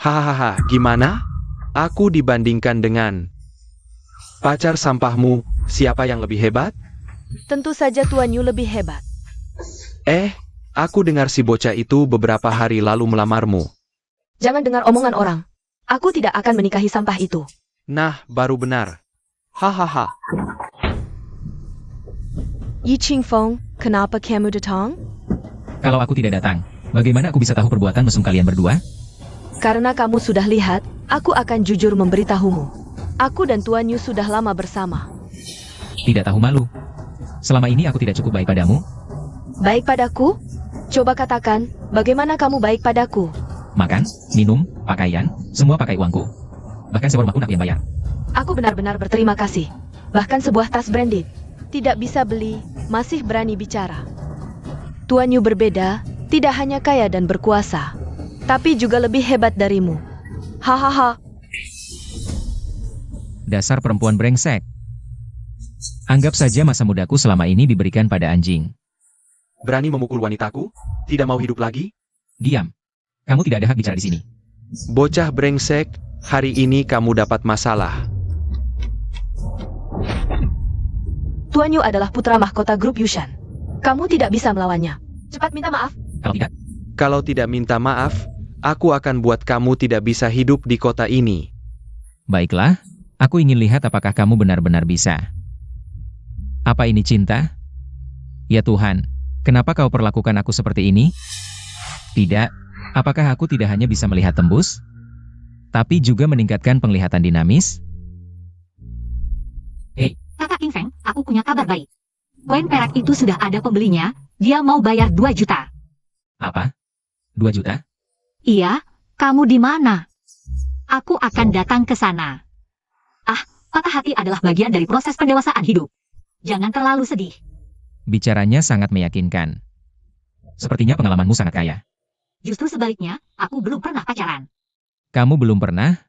Hahaha, gimana? Aku dibandingkan dengan pacar sampahmu, siapa yang lebih hebat? Tentu saja Tuan Yu lebih hebat. Aku dengar si bocah itu beberapa hari lalu melamarmu. Jangan dengar omongan orang. Aku tidak akan menikahi sampah itu. Nah, baru benar. Hahaha. Yi Qingfeng, kenapa kamu datang? Kalau aku tidak datang, bagaimana aku bisa tahu perbuatan mesum kalian berdua? Karena kamu sudah lihat, aku akan jujur memberitahumu. Aku dan Tuan Yu sudah lama bersama. Tidak tahu malu. Selama ini aku tidak cukup baik padamu. Baik padaku? Coba katakan, bagaimana kamu baik padaku? Makan, minum, pakaian, semua pakai uangku. Bahkan sewa rumah pun aku yang bayar. Aku benar-benar berterima kasih. Bahkan sebuah tas branded. Tidak bisa beli, masih berani bicara. Tuan Yu berbeda, tidak hanya kaya dan berkuasa, tapi juga lebih hebat darimu. Hahaha. Dasar perempuan brengsek. Anggap saja masa mudaku selama ini diberikan pada anjing. Berani memukul wanitaku? Tidak mau hidup lagi? Diam. Kamu tidak ada hak bicara di sini. Bocah brengsek, hari ini kamu dapat masalah. Tuan Yu adalah putra mahkota grup Yushan. Kamu tidak bisa melawannya. Cepat minta maaf. Kalau tidak, Kalau tidak minta maaf, aku akan buat kamu tidak bisa hidup di kota ini. baiklah. Aku ingin lihat apakah kamu benar-benar bisa. Apa ini cinta? Ya Tuhan, kenapa kau perlakukan aku seperti ini? Tidak, apakah aku tidak hanya bisa melihat tembus, tapi juga meningkatkan penglihatan dinamis? Kakak King Feng, aku punya kabar baik. Koin perak itu sudah ada pembelinya, dia mau bayar 2 juta. Apa? 2 juta? Iya, kamu di mana? Aku akan datang ke sana. Patah hati adalah bagian dari proses pendewasaan hidup. Jangan terlalu sedih. Bicaranya sangat meyakinkan. Sepertinya pengalamanmu sangat kaya. Justru sebaliknya, aku belum pernah pacaran. Kamu belum pernah?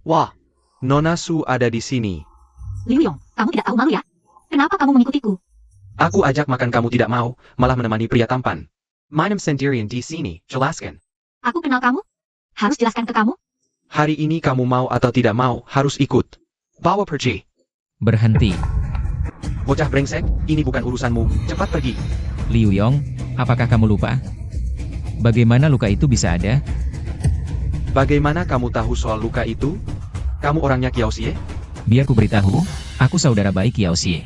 Wah, Nona Su ada di sini. Liu Yong, kamu tidak tahu malu ya? Kenapa kamu mengikutiku? Aku ajak makan kamu tidak mau, malah menemani pria tampan. Minum sendirian di sini, jelaskan. Aku kenal kamu? Harus jelaskan ke kamu? Hari ini kamu mau atau tidak mau, harus ikut. Bawa pergi. Berhenti. Bocah brengsek, ini bukan urusanmu, cepat pergi. Liu Yong, apakah kamu lupa? Bagaimana luka itu bisa ada? Bagaimana kamu tahu soal luka itu? Kamu orangnya Kiao Xie? Biar ku beritahu, aku saudara baik Kiao Xie.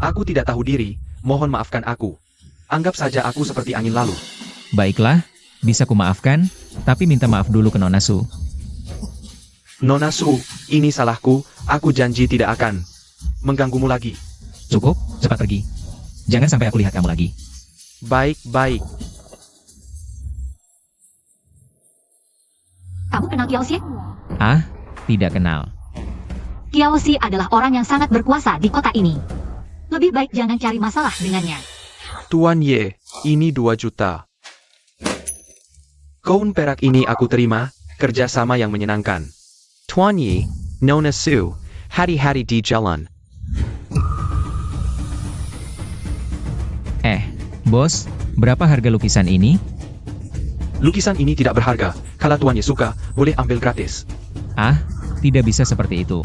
Aku tidak tahu diri, mohon maafkan aku. Anggap saja aku seperti angin lalu. Baiklah, bisa ku maafkan, tapi minta maaf dulu ke Nona Su. Nona Su, ini salahku, aku janji tidak akan mengganggumu lagi. Cukup, cepat pergi. Jangan sampai aku lihat kamu lagi. Baik-baik. Kamu kenal Kiao Xie? Ah, tidak kenal. Kiao Xie adalah orang yang sangat berkuasa di kota ini. Lebih baik jangan cari masalah dengannya. Tuan Ye, ini 2 juta. Koin perak ini aku terima, kerjasama yang menyenangkan. Tuan Ye, Nona Su, hari-hari di jalan. Bos, berapa harga lukisan ini? Lukisan ini tidak berharga, kalau Tuan Ye suka, boleh ambil gratis. Ah, tidak bisa seperti itu.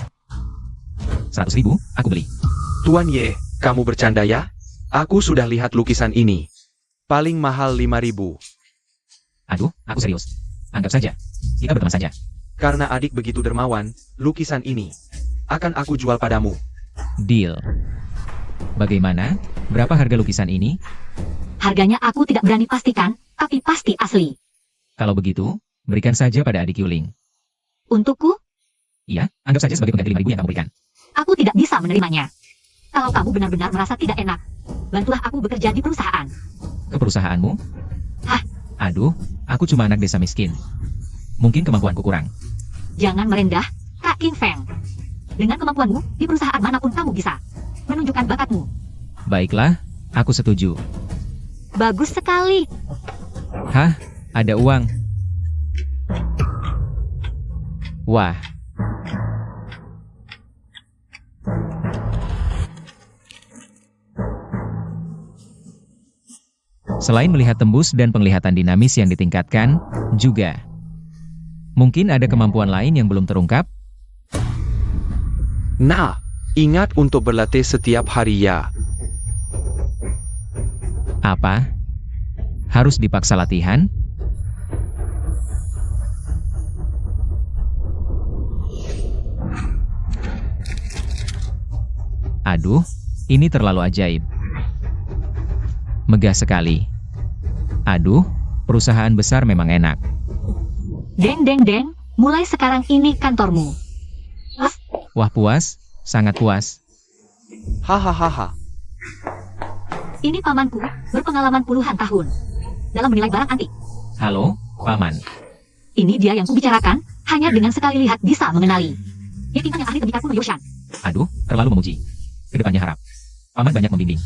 100.000, aku beli. Tuan Ye, kamu bercanda ya? Aku sudah lihat lukisan ini. Paling mahal 5.000. Aduh, aku serius. Anggap saja, kita berteman saja. Karena adik begitu dermawan, lukisan ini akan aku jual padamu. Deal. Bagaimana? Berapa harga lukisan ini? Harganya aku tidak berani pastikan, tapi pasti asli. Kalau begitu, berikan saja pada adik Yuling. Untukku, Iya, anggap saja sebagai pengganti 5.000 yang kamu berikan. aku tidak bisa menerimanya. Kalau kamu benar-benar merasa tidak enak, bantulah aku bekerja di perusahaan. Ke perusahaanmu? Hah? Aduh, aku cuma anak desa miskin. Mungkin kemampuanku kurang. Jangan merendah, Kak King Feng. Dengan kemampuanmu, di perusahaan manapun kamu bisa menunjukkan bakatmu. Baiklah, aku setuju. Bagus sekali. Hah? Ada uang? Wah. Selain melihat tembus dan penglihatan dinamis yang ditingkatkan, juga mungkin ada kemampuan lain yang belum terungkap. Nah, ingat untuk berlatih setiap hari ya. Apa? Harus dipaksa latihan? Aduh, ini terlalu ajaib. Megah sekali. Aduh, perusahaan besar memang enak. Deng deng deng, mulai sekarang ini kantormu. Wah puas, sangat puas. Hahaha. Ini pamanku, berpengalaman puluhan tahun dalam menilai barang antik. Halo, Paman. Ini dia yang kubicarakan, hanya dengan sekali lihat bisa mengenali. Dia tinggal yang ahli tembikar kuno Yoshan. Aduh, terlalu memuji. Kedepannya harap Paman banyak membimbing.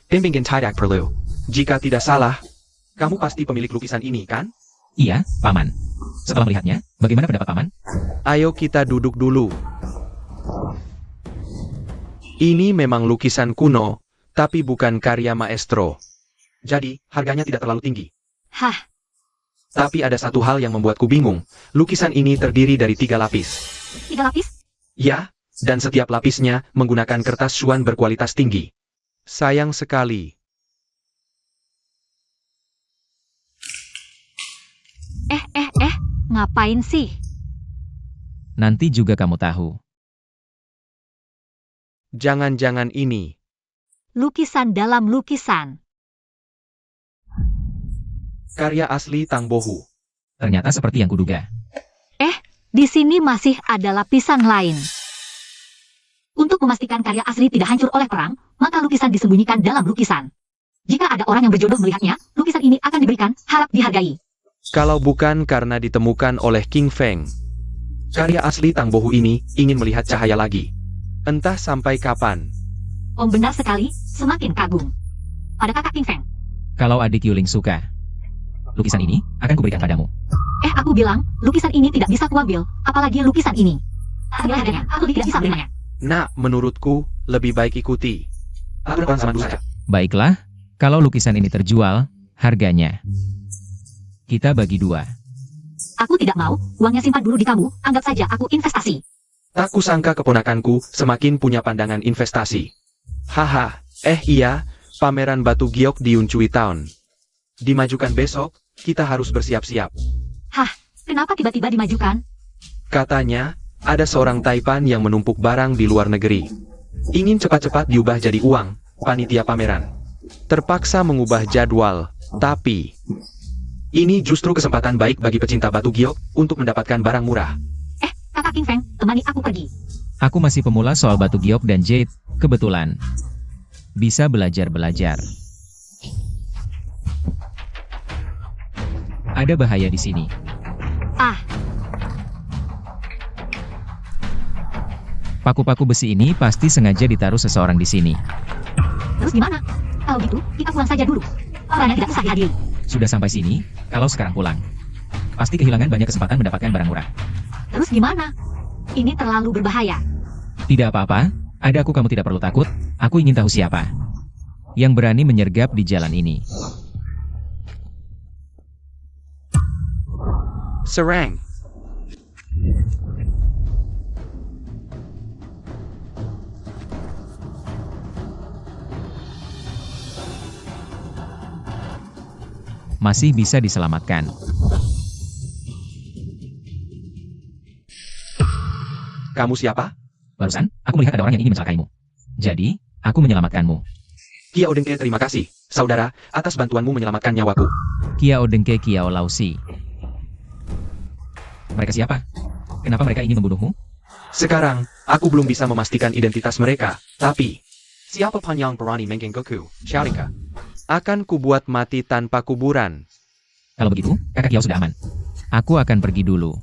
Bimbingan tidak perlu. Jika tidak salah, kamu pasti pemilik lukisan ini, kan? Iya, Paman. Setelah melihatnya, bagaimana pendapat Paman? Ayo kita duduk dulu. Ini memang lukisan kuno, tapi bukan karya maestro. Jadi, harganya tidak terlalu tinggi. Hah, Tapi ada satu hal yang membuatku bingung. Lukisan ini terdiri dari 3 lapis. 3 lapis? Ya, dan setiap lapisnya menggunakan kertas Shuan berkualitas tinggi. Sayang sekali. Ngapain sih? Nanti juga kamu tahu. Jangan-jangan ini. Lukisan dalam lukisan. Karya asli Tang Bohu. Ternyata seperti yang kuduga. Di sini masih ada lapisan lain. Untuk memastikan karya asli tidak hancur oleh perang, maka lukisan disembunyikan dalam lukisan. Jika ada orang yang berjodoh melihatnya, lukisan ini akan diberikan, harap dihargai. Kalau bukan karena ditemukan oleh King Feng, karya asli Tang Bohu ini ingin melihat cahaya lagi. Entah sampai kapan. Om benar sekali, semakin kagum. Pada kakak King Feng. Kalau adik Yuling suka, lukisan ini akan kuberikan padamu. Aku bilang, lukisan ini tidak bisa kuambil, apalagi lukisan ini. Harganya, aku tidak bisa menerimanya. Nah, menurutku, lebih baik ikuti. Aku depan sama dulu saja. Baiklah, kalau lukisan ini terjual, harganya kita bagi 2. Aku tidak mau, uangnya simpan dulu di kamu, anggap saja aku investasi. Tak kusangka keponakanku semakin punya pandangan investasi. Haha, iya, pameran batu giok di Yunchui Town. Dimajukan besok, kita harus bersiap-siap. Kenapa tiba-tiba dimajukan? Katanya, ada seorang Taipan yang menumpuk barang di luar negeri. Ingin cepat-cepat diubah jadi uang, panitia pameran. Terpaksa mengubah jadwal, tapi ini justru kesempatan baik bagi pecinta batu giok untuk mendapatkan barang murah. Kakak King Feng, temani aku pergi. Aku masih pemula soal batu giok dan jade, kebetulan. Bisa belajar-belajar. Ada bahaya di sini. Paku-paku besi ini pasti sengaja ditaruh seseorang di sini. Terus gimana? Kalau gitu, kita pulang saja dulu. Orangnya tidak usah dihadiri. Sudah sampai sini, kalau sekarang pulang, pasti kehilangan banyak kesempatan mendapatkan barang murah. Terus gimana? Ini terlalu berbahaya. Tidak apa-apa, ada aku kamu tidak perlu takut, aku ingin tahu siapa yang berani menyergap di jalan ini. Serang. Masih bisa diselamatkan. Kamu siapa? Barusan, aku melihat ada orang yang ingin mencelakaimu. Jadi, aku menyelamatkanmu. Kiao Dengke, terima kasih, saudara, atas bantuanmu menyelamatkan nyawaku. Kiao Dengke Kiao Lausi. Mereka siapa? Kenapa mereka ingin membunuhmu? Sekarang, aku belum bisa memastikan identitas mereka, tapi siapa yang berani menggangguku, Sharinga? Akan kubuat mati tanpa kuburan. Kalau begitu, kakak Kiao sudah aman. Aku akan pergi dulu.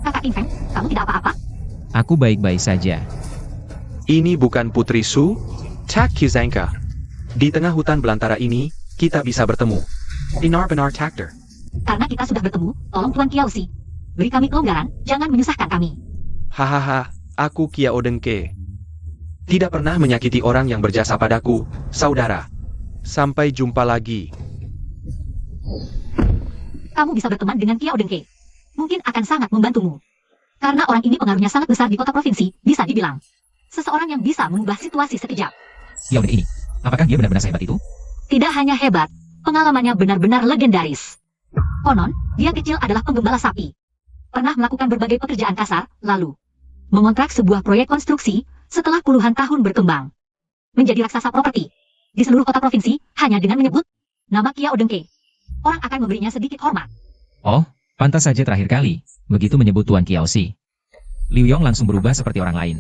Kakak King Feng, kamu tidak apa-apa? Aku baik-baik saja. Ini bukan Putri Su, Tak Kizanka. Di tengah hutan belantara ini, kita bisa bertemu. Benar-benar takdir. Karena kita sudah bertemu, tolong Tuan Kiausi. Beri kami kelonggaran, jangan menyusahkan kami. Hahaha, aku Kiao Dengke. Tidak pernah menyakiti orang yang berjasa padaku, saudara. Sampai jumpa lagi. Kamu bisa berteman dengan Kiao Dengke. Mungkin akan sangat membantumu. Karena orang ini pengaruhnya sangat besar di kota provinsi, bisa dibilang. Seseorang yang bisa mengubah situasi sekejap. Ya udah ini. Apakah dia benar-benar sehebat itu? Tidak hanya hebat, pengalamannya benar-benar legendaris. Konon, dia kecil adalah penggembala sapi. Pernah melakukan berbagai pekerjaan kasar, lalu mengontrak sebuah proyek konstruksi setelah puluhan tahun berkembang. Menjadi raksasa properti. Di seluruh kota provinsi, hanya dengan menyebut nama Kiao Dengke. Orang akan memberinya sedikit hormat. Oh, pantas saja terakhir kali. Begitu menyebut Tuan Kiaosi. Liu Yong langsung berubah seperti orang lain.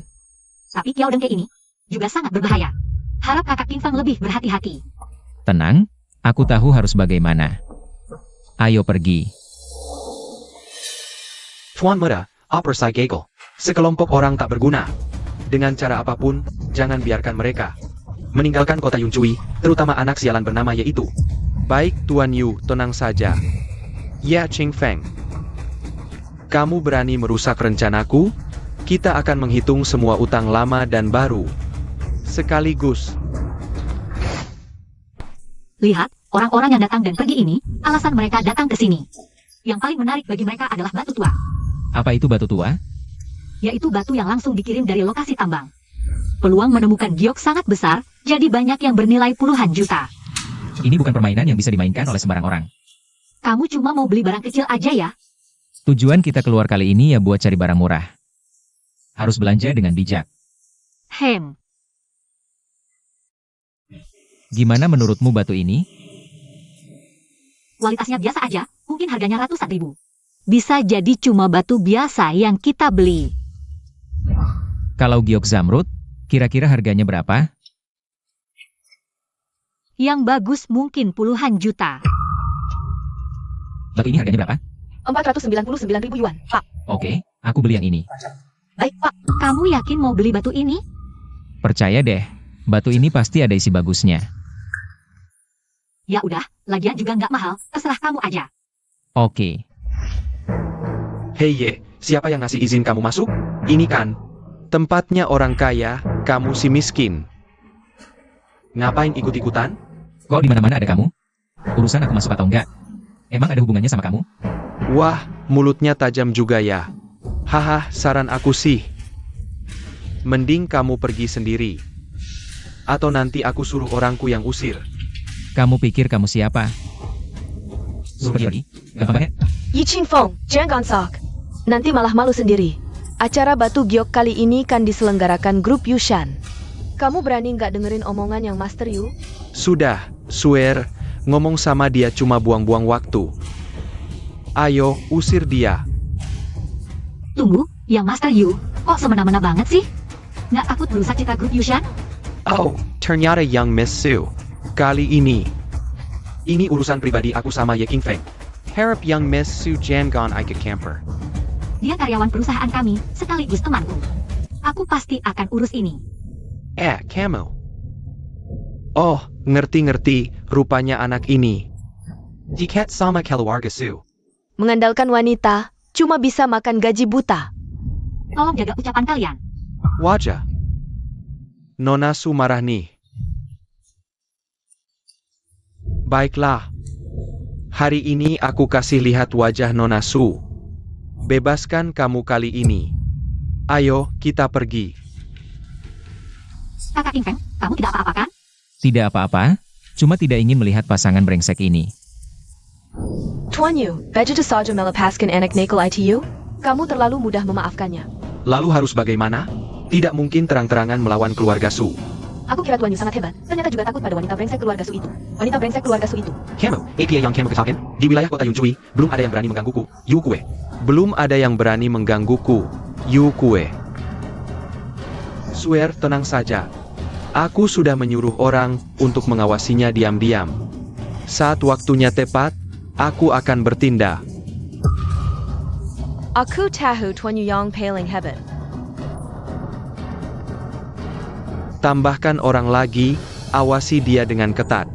Tapi Kiao Dengke ini juga sangat berbahaya. Harap kakak King Fang lebih berhati-hati. Tenang, aku tahu harus bagaimana. Ayo pergi. Tuan Muda, Upper Side Gagel. Sekelompok orang tak berguna. Dengan cara apapun, jangan biarkan mereka meninggalkan kota Yuncui, terutama anak sialan bernama yaitu. Baik Tuan Yu, tenang saja. Ya Ching Feng. Kamu berani merusak rencanaku? Kita akan menghitung semua utang lama dan baru. Sekaligus. Lihat, orang-orang yang datang dan pergi ini, alasan mereka datang ke sini. Yang paling menarik bagi mereka adalah batu tua. Apa itu batu tua? Yaitu batu yang langsung dikirim dari lokasi tambang. Peluang menemukan giok sangat besar, jadi banyak yang bernilai puluhan juta. Ini bukan permainan yang bisa dimainkan oleh sembarang orang. Kamu cuma mau beli barang kecil aja ya? Tujuan kita keluar kali ini ya buat cari barang murah. Harus belanja dengan bijak. Gimana menurutmu batu ini? Kualitasnya biasa aja, mungkin harganya ratusan ribu. Bisa jadi cuma batu biasa yang kita beli. Kalau giok zamrud, kira-kira harganya berapa? Yang bagus mungkin puluhan juta. Batu ini harganya berapa? 499.000 yuan, Pak. Oke, aku beli yang ini. Baik, Pak. Kamu yakin mau beli batu ini? Percaya deh, batu ini pasti ada isi bagusnya. Ya udah, lagian juga nggak mahal, terserah kamu aja. Oke. Hei Ye, siapa yang ngasih izin kamu masuk? Ini kan tempatnya orang kaya, kamu si miskin. Ngapain ikut-ikutan? Kok di mana-mana ada kamu? Urusan aku masuk atau enggak? Emang ada hubungannya sama kamu? Wah, mulutnya tajam juga ya. Haha, saran aku sih. Mending kamu pergi sendiri. Atau nanti aku suruh orangku yang usir. Kamu pikir kamu siapa? Superiori? Gampang banget. Yi Ching Feng, jangan sok. Nanti malah malu sendiri. Acara batu giok kali ini kan diselenggarakan grup Yushan. Kamu berani nggak dengerin omongan yang Master Yu? Sudah, swear, ngomong sama dia cuma buang-buang waktu. Ayo, usir dia. Tunggu, yang Master Yu, kok semena-mena banget sih? Nggak takut merusak citra grup Yushan? Oh, ternyata yang Miss Su. Kali ini urusan pribadi aku sama Ye King Feng. Harap yang Miss Su jangan ikut camper. Dia karyawan perusahaan kami, sekaligus temanku. Aku pasti akan urus ini. Kamu. Oh, ngerti-ngerti, rupanya anak ini. Dikat sama keluarga Su. Mengandalkan wanita, cuma bisa makan gaji buta. Tolong jaga ucapan kalian. Wajah. Nona Su marah nih. Baiklah. Hari ini aku kasih lihat wajah Nona Su. Bebaskan kamu kali ini. Ayo, kita pergi. Kakak King Feng, kamu tidak apa-apa kan? Tidak apa-apa, cuma tidak ingin melihat pasangan brengsek ini. Tuan Yu, Vegeta saja melepaskan anak nakal ITU? Kamu terlalu mudah memaafkannya. Lalu harus bagaimana? Tidak mungkin terang-terangan melawan keluarga Su. Aku kira Tuan Yu sangat hebat, ternyata juga takut pada wanita brengsek keluarga Su itu. Wanita brengsek keluarga Su itu. Kamu, APA yang kamu ketahuan, di wilayah kota Yuncui, belum ada yang berani menggangguku, Yu Kue. Belum ada yang berani menggangguku, Yu Kue. Swear, tenang saja. Aku sudah menyuruh orang untuk mengawasinya diam-diam. Saat waktunya tepat, aku akan bertindak. Aku tahu Tuan Yu yang paling hebat. Tambahkan orang lagi, awasi dia dengan ketat.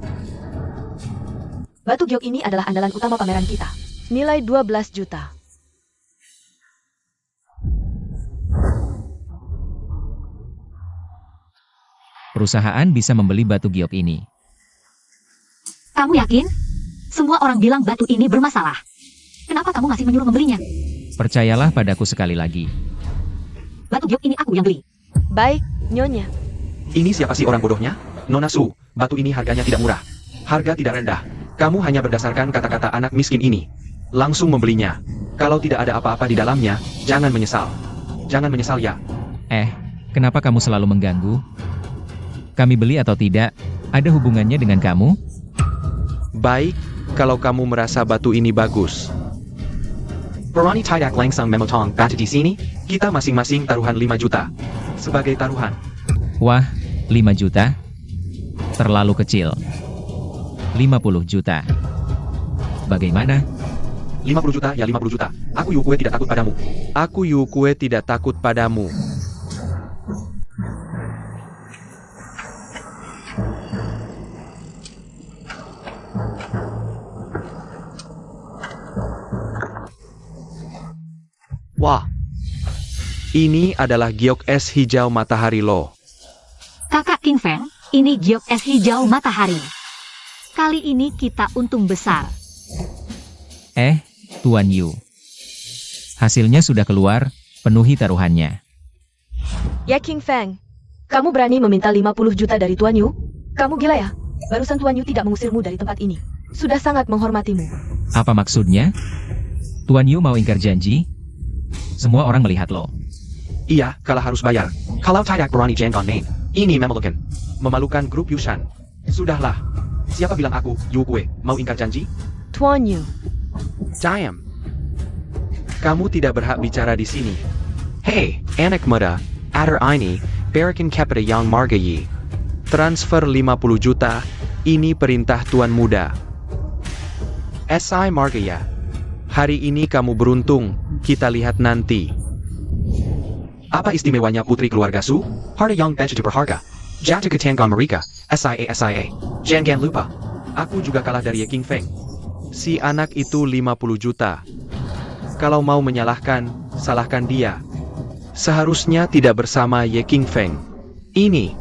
Batu giok ini adalah andalan utama pameran kita. Nilai 12 juta. perusahaan bisa membeli batu giok ini. Kamu yakin? Semua orang bilang batu ini bermasalah. Kenapa kamu masih menyuruh membelinya? Percayalah padaku sekali lagi. Batu giok ini aku yang beli. Baik, Nyonya. Ini siapa sih orang bodohnya? Nona Su, batu ini harganya tidak murah. Harga tidak rendah. Kamu hanya berdasarkan kata-kata anak miskin ini. Langsung membelinya. Kalau tidak ada apa-apa di dalamnya, jangan menyesal. Jangan menyesal ya. Kenapa kamu selalu mengganggu? Kami beli atau tidak, ada hubungannya dengan kamu? Baik, kalau kamu merasa batu ini bagus. Berani tidak langsung memotong batu di sini? Kita masing-masing taruhan 5 juta. Sebagai taruhan. Wah, 5 juta? Terlalu kecil. 50 juta. Bagaimana? 50 juta ya 50 juta. Aku Yukue tidak takut padamu. Aku Yukue tidak takut padamu. Wah. Ini adalah giok es hijau matahari lo. Kakak King Feng, ini giok es hijau matahari. Kali ini kita untung besar. Tuan Yu. Hasilnya sudah keluar, penuhi taruhannya. Ya King Feng, kamu berani meminta 50 juta dari Tuan Yu? Kamu gila ya? Barusan Tuan Yu tidak mengusirmu dari tempat ini. Sudah sangat menghormatimu. Apa maksudnya? Tuan Yu mau ingkar janji? Semua orang melihat lo. Iya, kalau harus bayar. Kalau tidak berani jangan main. Ini memalukan. Memalukan grup Yushan. Sudahlah. Siapa bilang aku, Yukue, mau ingkar janji? Tuan Yu. Diam. Kamu tidak berhak bicara di sini. Hei, anak muda. Adar ini, berikan kepada yang margayi. Transfer 50 juta. Ini perintah tuan muda. SI Margaya. Hari ini kamu beruntung. Kita lihat nanti. Apa istimewanya putri keluarga Su? Harta yang begitu berharga. Jatuh ke tangan mereka. SIA. Jangan lupa. Aku juga kalah dari King Feng. Si anak itu 50 juta. Kalau mau menyalahkan, salahkan dia. Seharusnya tidak bersama Ye King Feng. Ini.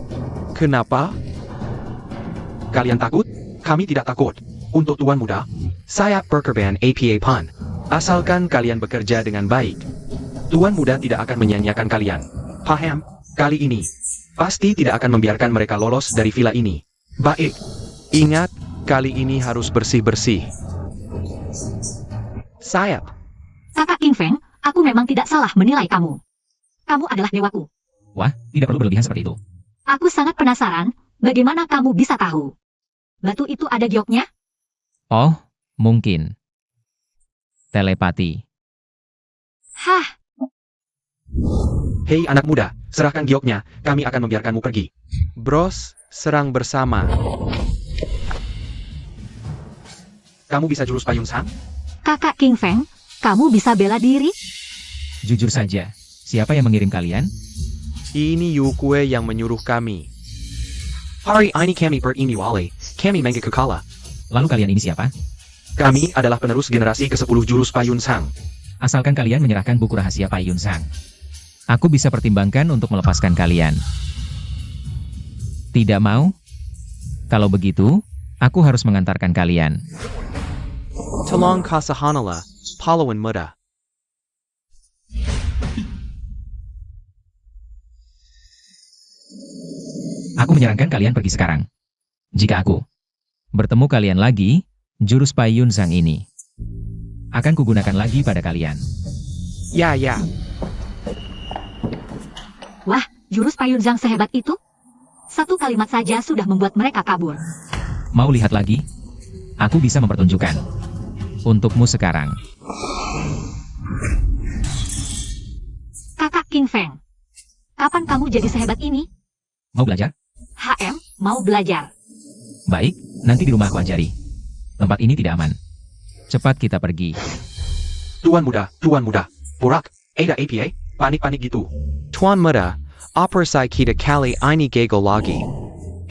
Kenapa? Kalian takut? Kami tidak takut. Untuk tuan muda, saya berkorban APA PAN. Asalkan kalian bekerja dengan baik. Tuan muda tidak akan menyia-nyiakan kalian. Paham? Kali ini. Pasti tidak akan membiarkan mereka lolos dari villa ini. Baik. Ingat, kali ini harus bersih-bersih. Sayap. Kakak King Feng, aku memang tidak salah menilai kamu. Kamu adalah dewaku. Wah, tidak perlu berlebihan seperti itu. Aku sangat penasaran, bagaimana kamu bisa tahu? Batu itu ada gioknya? Oh, mungkin. Telepati. Hah, Hei anak muda, serahkan gioknya, kami akan membiarkanmu pergi. Bros, serang bersama. Kamu bisa jurus payung sang? Kakak King Feng, kamu bisa bela diri? Jujur saja, siapa yang mengirim kalian? Ini Yukue yang menyuruh kami. Hari ini kami beriniwale, kami mengge kekala. Lalu kalian ini siapa? Kami adalah penerus generasi ke-10 jurus payun sang. Asalkan kalian menyerahkan buku rahasia Pai Yun Sang. Aku bisa pertimbangkan untuk melepaskan kalian. Tidak mau? Kalau begitu, aku harus mengantarkan kalian. Tolong kasahanala, pahlawan muda. Aku menyarankan kalian pergi sekarang. Jika aku bertemu kalian lagi, jurus Pai Yun Sang ini akan kugunakan lagi pada kalian. Ya. Wah, jurus Payun Zhang sehebat itu? Satu kalimat saja sudah membuat mereka kabur. Mau lihat lagi? Aku bisa mempertunjukkan. Untukmu sekarang. Kakak King Feng, kapan kamu jadi sehebat ini? Mau belajar? HM, mau belajar. Baik, nanti di rumah aku ajari. Tempat ini tidak aman. Cepat kita pergi. Tuan muda. Burak, ada APA, panik-panik gitu. Tuan muda, operasi kita kali ini gagal lagi.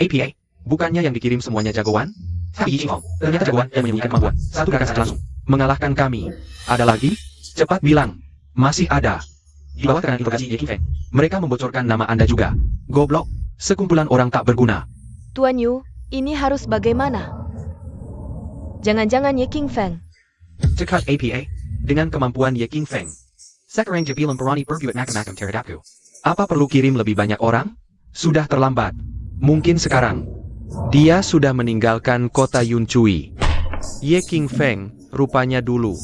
APA, bukannya yang dikirim semuanya jagoan? Tapi Yijing ternyata jagoan yang menyembunyikan kemampuan. Satu gerakan saja langsung mengalahkan kami. Ada lagi? Cepat bilang. Masih ada. Di bawah tekanan interogasi Ye King Feng, mereka membocorkan nama Anda juga. Goblok. Sekumpulan orang tak berguna. Tuan Yu, ini harus bagaimana? Jangan-jangan Ye King Feng. Cekat APA. Dengan kemampuan Ye King Feng. Sekarang Jabilam Perani perbuat makam-makam terhadapku. Apa perlu kirim lebih banyak orang? Sudah terlambat. Mungkin sekarang. Dia sudah meninggalkan kota Yunchui. Ye King Feng, rupanya dulu.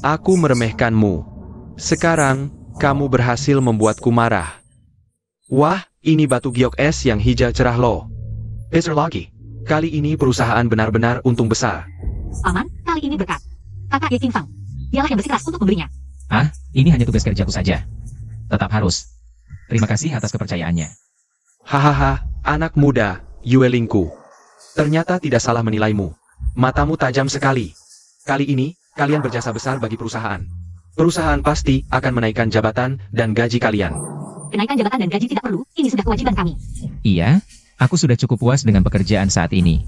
Aku meremehkanmu. Sekarang, kamu berhasil membuatku marah. Wah, ini batu giok es yang hijau cerah loh. Besar lagi. Kali ini perusahaan benar-benar untung besar. Paman, kali ini berkat. Kakak Ye King Feng. Dialah yang bersikeras untuk membelinya. Ah, ini hanya tugas kerjaku saja. Tetap harus. Terima kasih atas kepercayaannya. Hahaha, anak muda, Yuelingku. Ternyata tidak salah menilaimu. Matamu tajam sekali. Kali ini, kalian berjasa besar bagi perusahaan. Perusahaan pasti akan menaikkan jabatan dan gaji kalian. Kenaikan jabatan dan gaji tidak perlu, ini sudah kewajiban kami. Iya, aku sudah cukup puas dengan pekerjaan saat ini.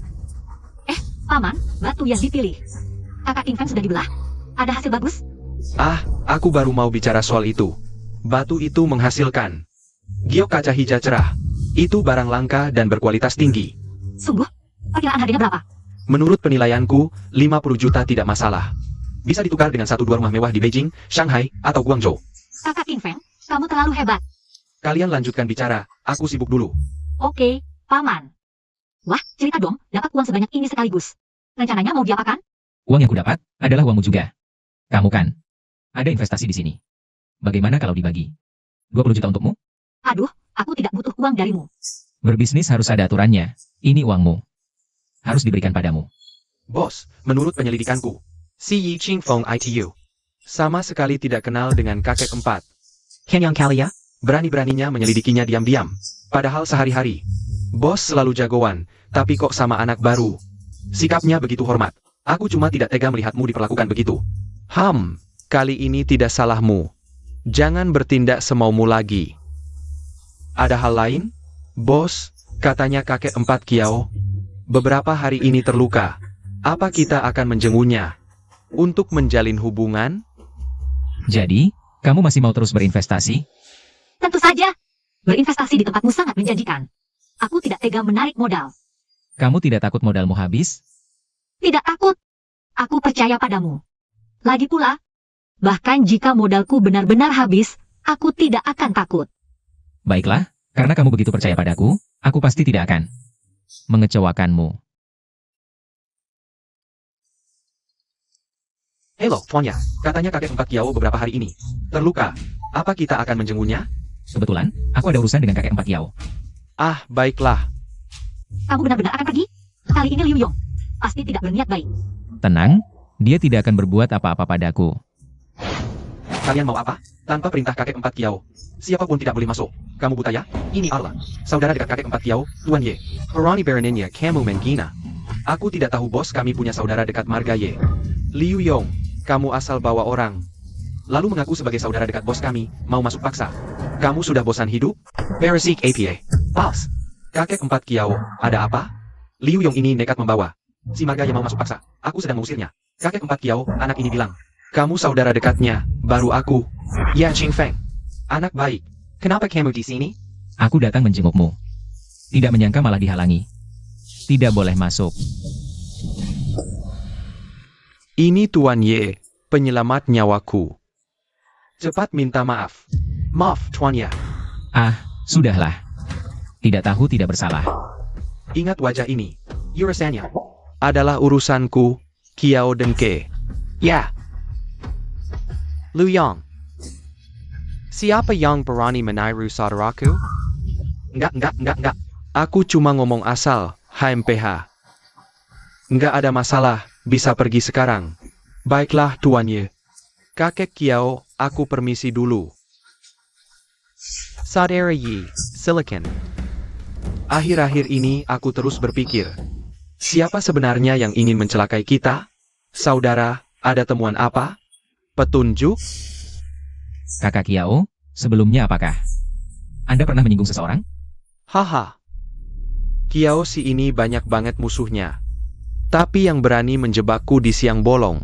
Paman, batu yang dipilih. Kakak King Feng sudah dibelah. Ada hasil bagus? Ah, aku baru mau bicara soal itu. Batu itu menghasilkan giok kaca hijau cerah. Itu barang langka dan berkualitas tinggi. Sungguh? Perkiraan harganya berapa? Menurut penilaianku, 50 juta tidak masalah. Bisa ditukar dengan 1-2 rumah mewah di Beijing, Shanghai, atau Guangzhou. Kakak King Feng, kamu terlalu hebat. Kalian lanjutkan bicara, aku sibuk dulu. Oke, Paman. Wah, cerita dong, dapat uang sebanyak ini sekaligus. Rencananya mau diapakan? Uang yang kudapat adalah uangmu juga. Kamu kan ada investasi di sini. Bagaimana kalau dibagi? 20 juta untukmu? Aduh, aku tidak butuh uang darimu. Berbisnis harus ada aturannya. Ini uangmu. Harus diberikan padamu. Bos, menurut penyelidikanku, si Yi Ching Feng ITU sama sekali tidak kenal dengan kakek empat. Yang kali ya, berani-beraninya menyelidikinya diam-diam. Padahal sehari-hari, bos selalu jagoan, tapi kok sama anak baru. Sikapnya begitu hormat. Aku cuma tidak tega melihatmu diperlakukan begitu. Kali ini tidak salahmu. Jangan bertindak semaumu lagi. Ada hal lain? Bos, katanya kakek empat Kiao beberapa hari ini terluka. Apa kita akan menjenguknya untuk menjalin hubungan? Jadi, kamu masih mau terus berinvestasi? Tentu saja. Berinvestasi di tempatmu sangat menjanjikan. Aku tidak tega menarik modal. Kamu tidak takut modalmu habis? Tidak takut. Aku percaya padamu. Lagi pula, bahkan jika modalku benar-benar habis, aku tidak akan takut. Baiklah, karena kamu begitu percaya padaku, aku pasti tidak akan mengecewakanmu. Halo, Fonya. Katanya kakek empat Kiao beberapa hari ini terluka. Apa kita akan menjenguknya? Kebetulan, aku ada urusan dengan kakek empat Kiao. Ah, baiklah. Kamu benar-benar akan pergi? Kali ini Liu Yong pasti tidak berniat baik. Tenang, dia tidak akan berbuat apa-apa padaku. Kalian mau apa? Tanpa perintah kakek empat Kiao, siapapun tidak boleh masuk. Kamu buta ya? Ini Arla, saudara dekat kakek empat Kiao, Tuan Ye. Perani Baroninnya kamu menghina. Aku tidak tahu bos, kami punya saudara dekat marga Ye. Liu Yong, kamu asal bawa orang. Lalu mengaku sebagai saudara dekat bos kami, mau masuk paksa. Kamu sudah bosan hidup? Beresik APA. Pals. Kakek empat Kiao, ada apa? Liu Yong ini nekat membawa si marga Ye mau masuk paksa. Aku sedang mengusirnya. Kakek empat Kiao, anak ini bilang, kamu saudara dekatnya, baru aku. Ya Ching Feng. Anak baik. Kenapa kamu di sini? Aku datang menjengukmu. Tidak menyangka malah dihalangi. Tidak boleh masuk. Ini Tuan Ye, penyelamat nyawaku. Cepat minta maaf. Maaf, Tuan Ye. Ah, sudahlah. Tidak tahu tidak bersalah. Ingat wajah ini. Urusannya adalah urusanku, Kiao Dengke. Ya. Liu Yong. Siapa yang berani meniru saudaraku? Enggak. Aku cuma ngomong asal, HMPH. Enggak ada masalah, bisa pergi sekarang. Baiklah, Tuan Ye. Kakek Kiao, aku permisi dulu. Saudara Yi, silakan. Akhir-akhir ini aku terus berpikir, siapa sebenarnya yang ingin mencelakai kita? Saudara, ada temuan apa? Petunjuk? Kakak Kiao, sebelumnya apakah Anda pernah menyinggung seseorang? Haha. Kiao si ini banyak banget musuhnya. Tapi yang berani menjebakku di siang bolong.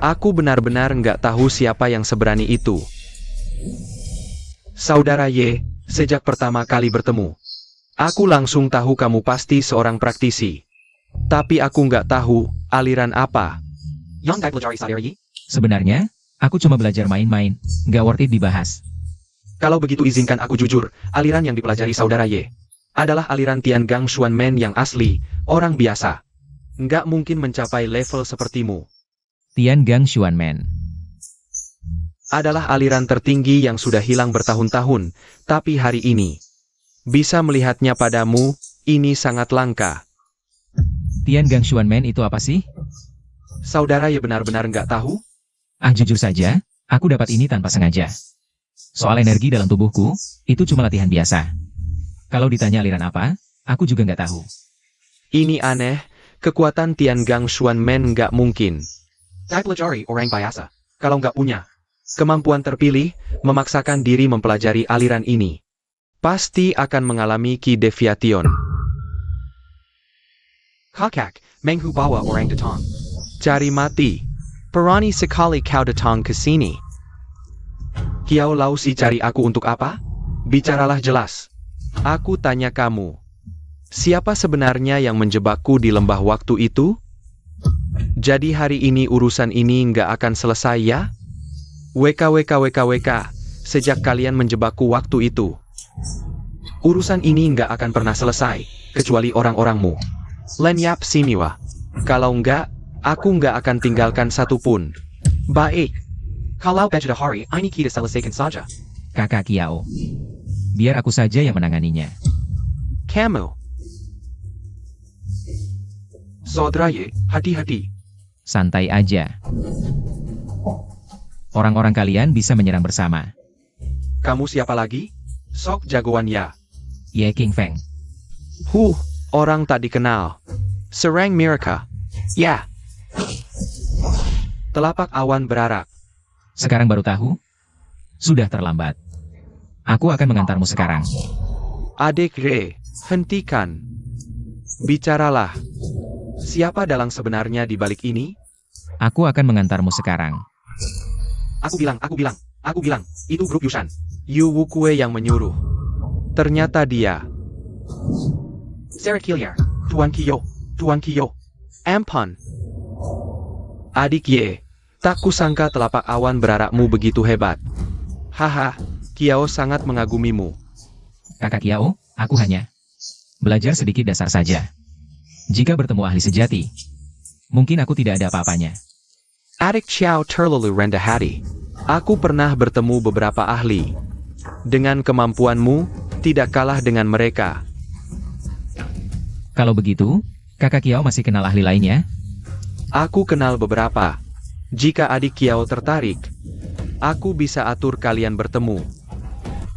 Aku benar-benar nggak tahu siapa yang seberani itu. Saudara Ye, Sejak pertama kali bertemu, aku langsung tahu kamu pasti seorang praktisi. Tapi aku nggak tahu aliran apa. Yang dipelajari saudara Yi? Sebenarnya, aku cuma belajar main-main, nggak worth it dibahas. Kalau begitu izinkan aku jujur, aliran yang dipelajari saudara Ye adalah aliran Tiangang Xuanmen yang asli, orang biasa. Nggak mungkin mencapai level sepertimu. Tiangang Xuanmen. Adalah aliran tertinggi yang sudah hilang bertahun-tahun, tapi hari ini bisa melihatnya padamu, ini sangat langka. Tiangang Xuanmen itu apa sih? Saudara Ye benar-benar nggak tahu? Jujur saja, aku dapat ini tanpa sengaja. Soal energi dalam tubuhku, itu cuma latihan biasa. Kalau ditanya aliran apa, aku juga nggak tahu. Ini aneh, kekuatan Tiangang Xuanmen nggak mungkin. Dipelajari orang biasa. Kalau nggak punya kemampuan terpilih, memaksakan diri mempelajari aliran ini, pasti akan mengalami Ki Deviation. Kakak, menghu bawa orang datang. Cari mati. Perani sekali kau datang ke sini. Kiao Lao Si cari aku untuk apa? Bicaralah jelas. Aku tanya kamu. Siapa sebenarnya yang menjebakku di lembah waktu itu? Jadi hari ini urusan ini nggak akan selesai ya? WKWK, sejak kalian menjebakku waktu itu. Urusan ini nggak akan pernah selesai, kecuali orang-orangmu. Len Yap Simiwa. Kalau nggak, aku nggak akan tinggalkan satupun. Baik. Kalau begitu hari ini kita selesaikan saja. Kakak Kiao. Biar aku saja yang menanganinya. Kamu. Saudara Ye, hati-hati. Santai aja. Orang-orang kalian bisa menyerang bersama. Kamu siapa lagi? Sok jagoan ya. Ye King Feng. Orang tak dikenal. Serang mereka. Ya. Telapak awan berarak. Sekarang baru tahu? Sudah terlambat. Aku akan mengantarmu sekarang. Adik Re, hentikan. Bicaralah. Siapa dalang sebenarnya di balik ini? Aku akan mengantarmu sekarang. Aku bilang, itu grup Yushan. Yu Wukue yang menyuruh. Ternyata dia. Sarah Kiliar. Tuan Kiyo. Ampun. Adik Ye, tak kusangka telapak awan berarakmu begitu hebat. Haha, Kiao sangat mengagumimu. Kakak Kiao, aku hanya belajar sedikit dasar saja. Jika bertemu ahli sejati, mungkin aku tidak ada apa-apanya. Adik Xiao terlalu rendah hati. Aku pernah bertemu beberapa ahli. Dengan kemampuanmu, tidak kalah dengan mereka. Kalau begitu, kakak Kiao masih kenal ahli lainnya? Aku kenal beberapa. Jika adik Kiao tertarik, aku bisa atur kalian bertemu.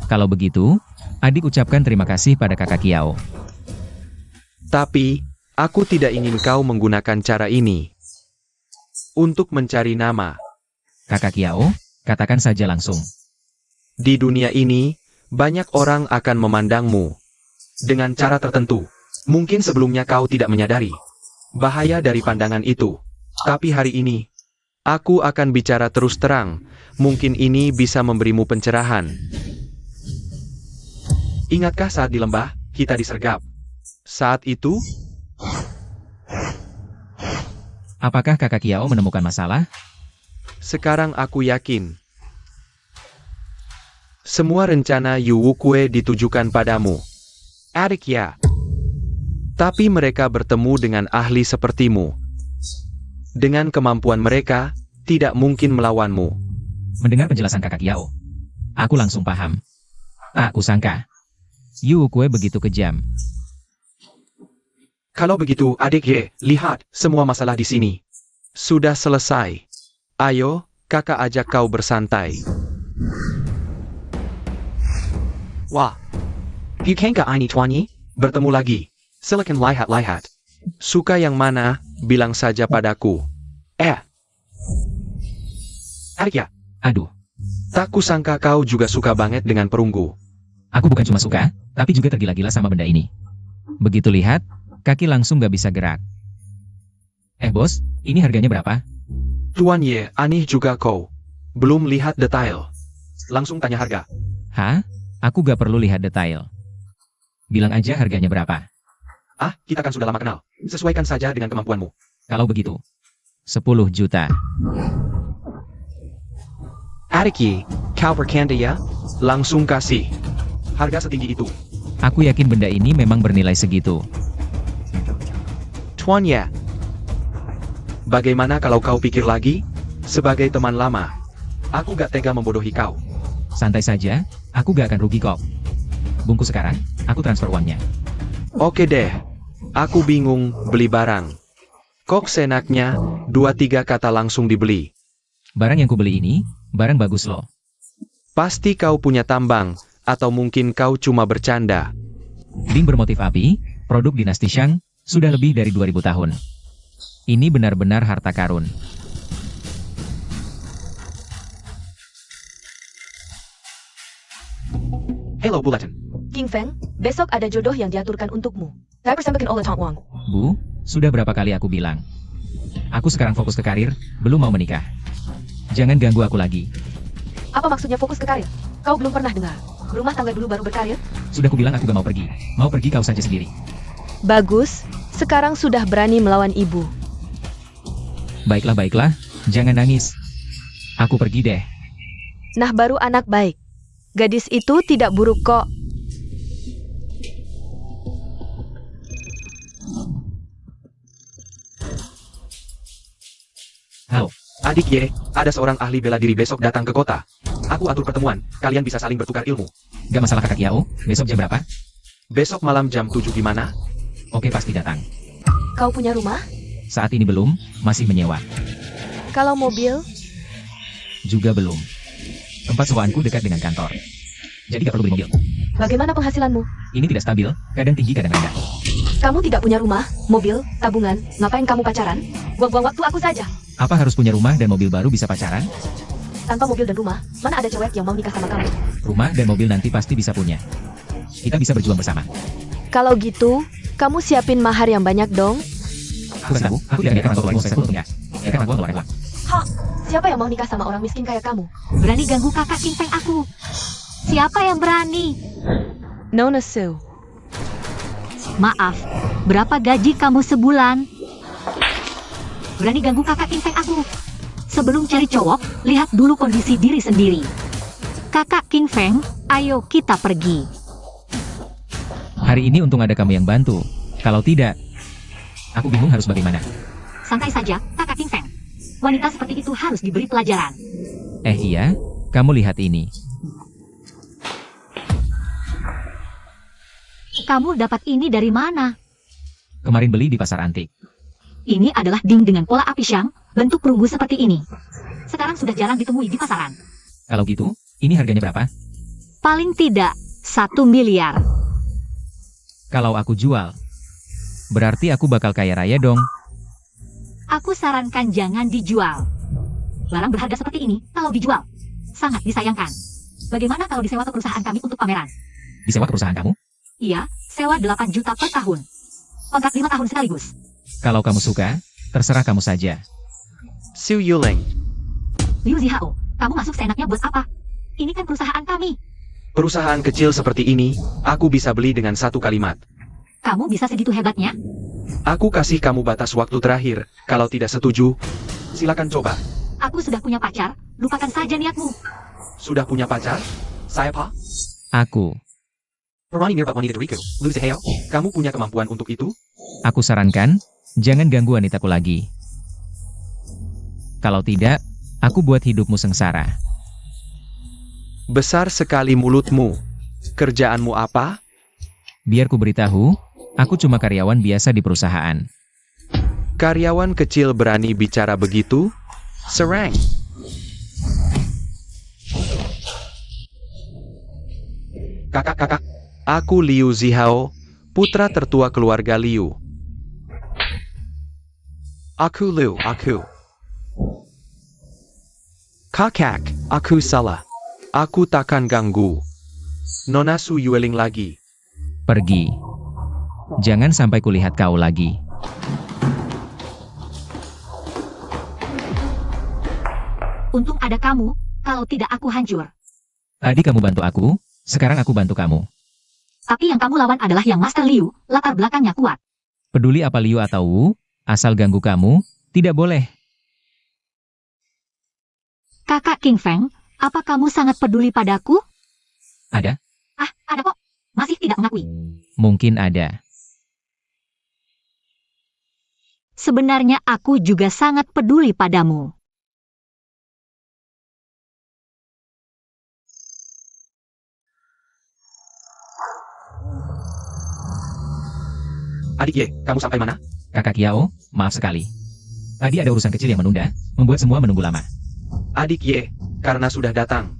Kalau begitu, adik ucapkan terima kasih pada kakak Kiao. Tapi, aku tidak ingin kau menggunakan cara ini untuk mencari nama. Kakak Kiao, katakan saja langsung. Di dunia ini, banyak orang akan memandangmu dengan cara tertentu. Mungkin sebelumnya kau tidak menyadari bahaya dari pandangan itu. Tapi hari ini, aku akan bicara terus terang. Mungkin ini bisa memberimu pencerahan. Ingatkah saat di lembah, kita disergap? Saat itu, apakah kakak Kiao menemukan masalah? sekarang aku yakin. Semua rencana Yu Wukue ditujukan padamu. Adik ya. Tapi mereka bertemu dengan ahli sepertimu. Dengan kemampuan mereka, tidak mungkin melawanmu. Mendengar penjelasan kakak Kiao, aku langsung paham. Aku sangka Yu Wukue begitu kejam. Kalau begitu, adik Ye, lihat, semua masalah di sini sudah selesai. Ayo, kakak ajak kau bersantai. Wah. Bukan ke ini Tuan Yi? Bertemu lagi. Silakan lihat-lihat. Suka yang mana, bilang saja padaku. Adik ya. Aduh, Tak kusangka kau juga suka banget dengan perunggu. aku bukan cuma suka, tapi juga tergila-gila sama benda ini. Begitu lihat, kaki langsung gak bisa gerak. Bos, ini harganya berapa? Tuan Ye, aneh juga kau. Belum lihat detail. Langsung tanya harga. Hah? Aku gak perlu lihat detail. Bilang aja harganya berapa. Ah, kita kan sudah lama kenal. Sesuaikan saja dengan kemampuanmu. Kalau begitu, 10 juta. Ariki, kau bercanda ya? Langsung kasih. Harga setinggi itu. Aku yakin benda ini memang bernilai segitu. Tuan ya. Bagaimana kalau kau pikir lagi? Sebagai teman lama, aku gak tega membodohi kau. Santai saja, aku gak akan rugi kok. Bungkus sekarang, aku transfer uangnya. Oke deh. Aku bingung beli barang. Kok senaknya, 2-3 kata langsung dibeli. Barang yang kubeli ini, barang bagus loh. Pasti kau punya tambang, atau mungkin kau cuma bercanda. Ding bermotif api, produk dinasti Shang, sudah lebih dari 2000 tahun. Ini benar-benar harta karun. Hello Bulletin. King Feng, besok ada jodoh yang diaturkan untukmu. Saya persembahkan oleh Tang Wang. Bu, sudah berapa kali aku bilang. Aku sekarang fokus ke karir, belum mau menikah. Jangan ganggu aku lagi. Apa maksudnya fokus ke karir? Kau belum pernah dengar. Berumah tangga dulu baru berkarir? Sudah kubilang aku gak mau pergi. Mau pergi kau saja sendiri. Bagus, sekarang sudah berani melawan ibu. Baiklah, jangan nangis. Aku pergi deh. Nah baru anak baik. Gadis itu tidak buruk kok. Halo, Adik Ye, ada seorang ahli bela diri besok datang ke kota. Aku atur pertemuan, kalian bisa saling bertukar ilmu. gak masalah kakak Yao, besok jam berapa? Besok malam jam 7 gimana? Oke pasti datang. Kau punya rumah? Saat ini belum, masih menyewa. Kalau mobil? Juga belum. Tempat sewaanku dekat dengan kantor. Jadi gak perlu beli mobil. Bagaimana penghasilanmu? Ini tidak stabil, kadang tinggi kadang rendah. Kamu tidak punya rumah, mobil, tabungan, ngapain kamu pacaran? Buang-buang waktu aku saja. Apa harus punya rumah dan mobil baru bisa pacaran? Tanpa mobil dan rumah, mana ada cewek yang mau nikah sama kamu? Rumah dan mobil nanti pasti bisa punya. Kita bisa berjuang bersama. Kalau gitu, kamu siapin mahar yang banyak dong? Aku tahu, aku tidak akan orang tua saya untuknya. Biarkan aku ngeluarin uang. Hah, siapa yang mau nikah sama orang miskin kayak kamu? Berani ganggu kakak King Feng aku. Siapa yang berani? Nona Su. Maaf, berapa gaji kamu sebulan? Berani ganggu kakak King Feng aku. Sebelum cari cowok, lihat dulu kondisi diri sendiri. Kakak King Feng, ayo kita pergi. Hari ini untung ada kamu yang bantu. Kalau tidak, aku bingung harus bagaimana. Santai saja, kakak King Feng. Wanita seperti itu harus diberi pelajaran. Iya, kamu lihat ini. Kamu dapat ini dari mana? Kemarin beli di pasar antik. Ini adalah ding dengan pola api Shang, bentuk perunggu seperti ini. Sekarang sudah jarang ditemui di pasaran. Kalau gitu, ini harganya berapa? Paling tidak, 1 miliar. Kalau aku jual, berarti aku bakal kaya raya dong. Aku sarankan jangan dijual. Barang berharga seperti ini, kalau dijual, sangat disayangkan. Bagaimana kalau disewa ke perusahaan kami untuk pameran? Disewa ke perusahaan kamu? Iya, sewa 8 juta per tahun. Kontrak 5 tahun sekaligus. Kalau kamu suka, terserah kamu saja. Su Yuling. Liu Zihao, kamu masuk seenaknya buat apa? Ini kan perusahaan kami. Perusahaan kecil seperti ini, aku bisa beli dengan satu kalimat. Kamu bisa segitu hebatnya? Aku kasih kamu batas waktu terakhir. Kalau tidak setuju, silakan coba. Aku sudah punya pacar, lupakan saja niatmu. Sudah punya pacar? Saya Pak? Aku Permani Mirbat Wanita Rico. Lu Zihao, kamu punya kemampuan untuk itu? sarankan, jangan ganggu wanitaku lagi. Kalau tidak, aku buat hidupmu sengsara. Besar sekali mulutmu. Kerjaanmu apa? Biar ku beritahu, aku cuma karyawan biasa di perusahaan. Karyawan kecil berani bicara begitu? Serang. Kakak-kakak, aku Liu Zihao, putra tertua keluarga Liu. Aku Liu, aku. Kakak, aku salah. Aku takkan ganggu. Nona Su Yueling lagi. Pergi. Jangan sampai kulihat kau lagi. Untung ada kamu, kalau tidak aku hancur. Tadi kamu bantu aku, Sekarang aku bantu kamu. Tapi yang kamu lawan adalah yang Master Liu, latar belakangnya kuat. Peduli apa Liu atau Wu, asal ganggu kamu, tidak boleh. Kakak King Feng, apa kamu sangat peduli padaku? Ada? Ah, ada kok. Masih tidak mengakui. Mungkin ada. Sebenarnya aku juga sangat peduli padamu. Adik Ye, kamu sampai mana? Kakak Kiao, maaf sekali. Tadi ada urusan kecil yang menunda, membuat semua menunggu lama. Adik Ye, karena sudah datang.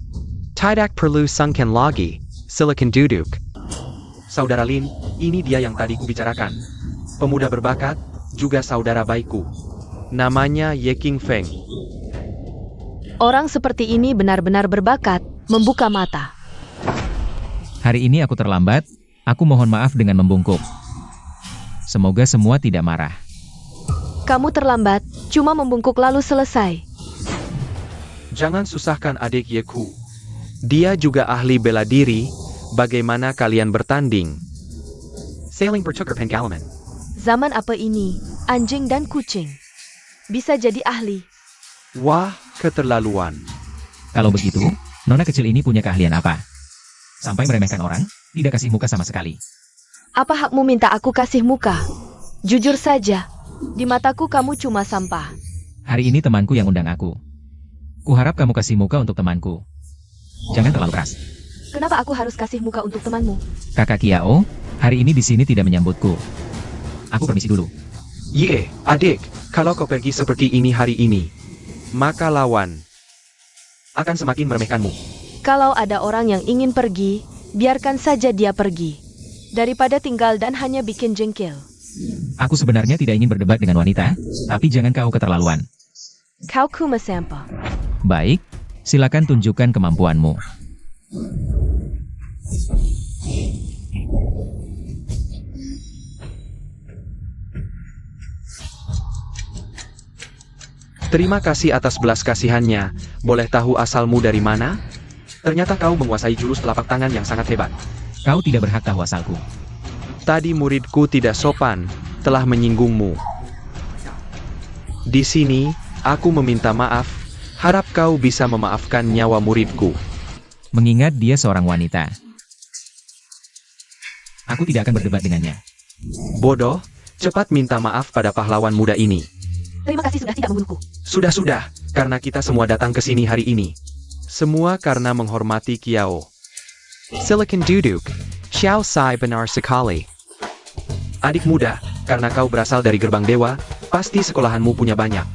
Tidak perlu sungkan lagi, silakan duduk. Saudara Lin, ini dia yang tadi kubicarakan. Pemuda berbakat, juga saudara baikku. Namanya Ye King Feng. Orang seperti ini benar-benar berbakat, membuka mata. Hari ini aku terlambat, aku mohon maaf dengan membungkuk. Semoga semua tidak marah. Kamu terlambat, cuma membungkuk lalu selesai. Jangan susahkan adik Yeku. Dia juga ahli bela diri, bagaimana kalian bertanding? Sailing bertukar pengalaman. Zaman apa ini, anjing dan kucing bisa jadi ahli. Wah, keterlaluan. Kalau begitu, nona kecil ini punya keahlian apa? Sampai meremehkan orang, tidak kasih muka sama sekali. Apa hakmu minta aku kasih muka? Jujur saja, di mataku kamu cuma sampah. Hari ini temanku yang undang aku. Kuharap kamu kasih muka untuk temanku. Jangan terlalu keras. Kenapa aku harus kasih muka untuk temanmu? Kakak Kiao, hari ini di sini tidak menyambutku. Aku permisi dulu. Ye, adik, kalau kau pergi seperti ini hari ini, maka lawan akan semakin meremehkanmu. Kalau ada orang yang ingin pergi, biarkan saja dia pergi. Daripada tinggal dan hanya bikin jengkel. Aku sebenarnya tidak ingin berdebat dengan wanita, tapi jangan kau keterlaluan. Kau kumasampa. Baik, silakan tunjukkan kemampuanmu. Terima kasih atas belas kasihannya. Boleh tahu asalmu dari mana? Ternyata kau menguasai jurus telapak tangan yang sangat hebat. Kau tidak berhak tahu asalku. Tadi muridku tidak sopan, telah menyinggungmu. Di sini, aku meminta maaf, harap kau bisa memaafkan nyawa muridku. Mengingat dia seorang wanita. Aku tidak akan berdebat dengannya. Bodoh, cepat minta maaf pada pahlawan muda ini. Terima kasih sudah tidak membunuhku. Sudah, karena kita semua datang ke sini hari ini. Semua karena menghormati Kiao. Silakan duduk. Xiao Sai benar sekali. Adik muda, karena kau berasal dari gerbang dewa, pasti sekolahanmu punya banyak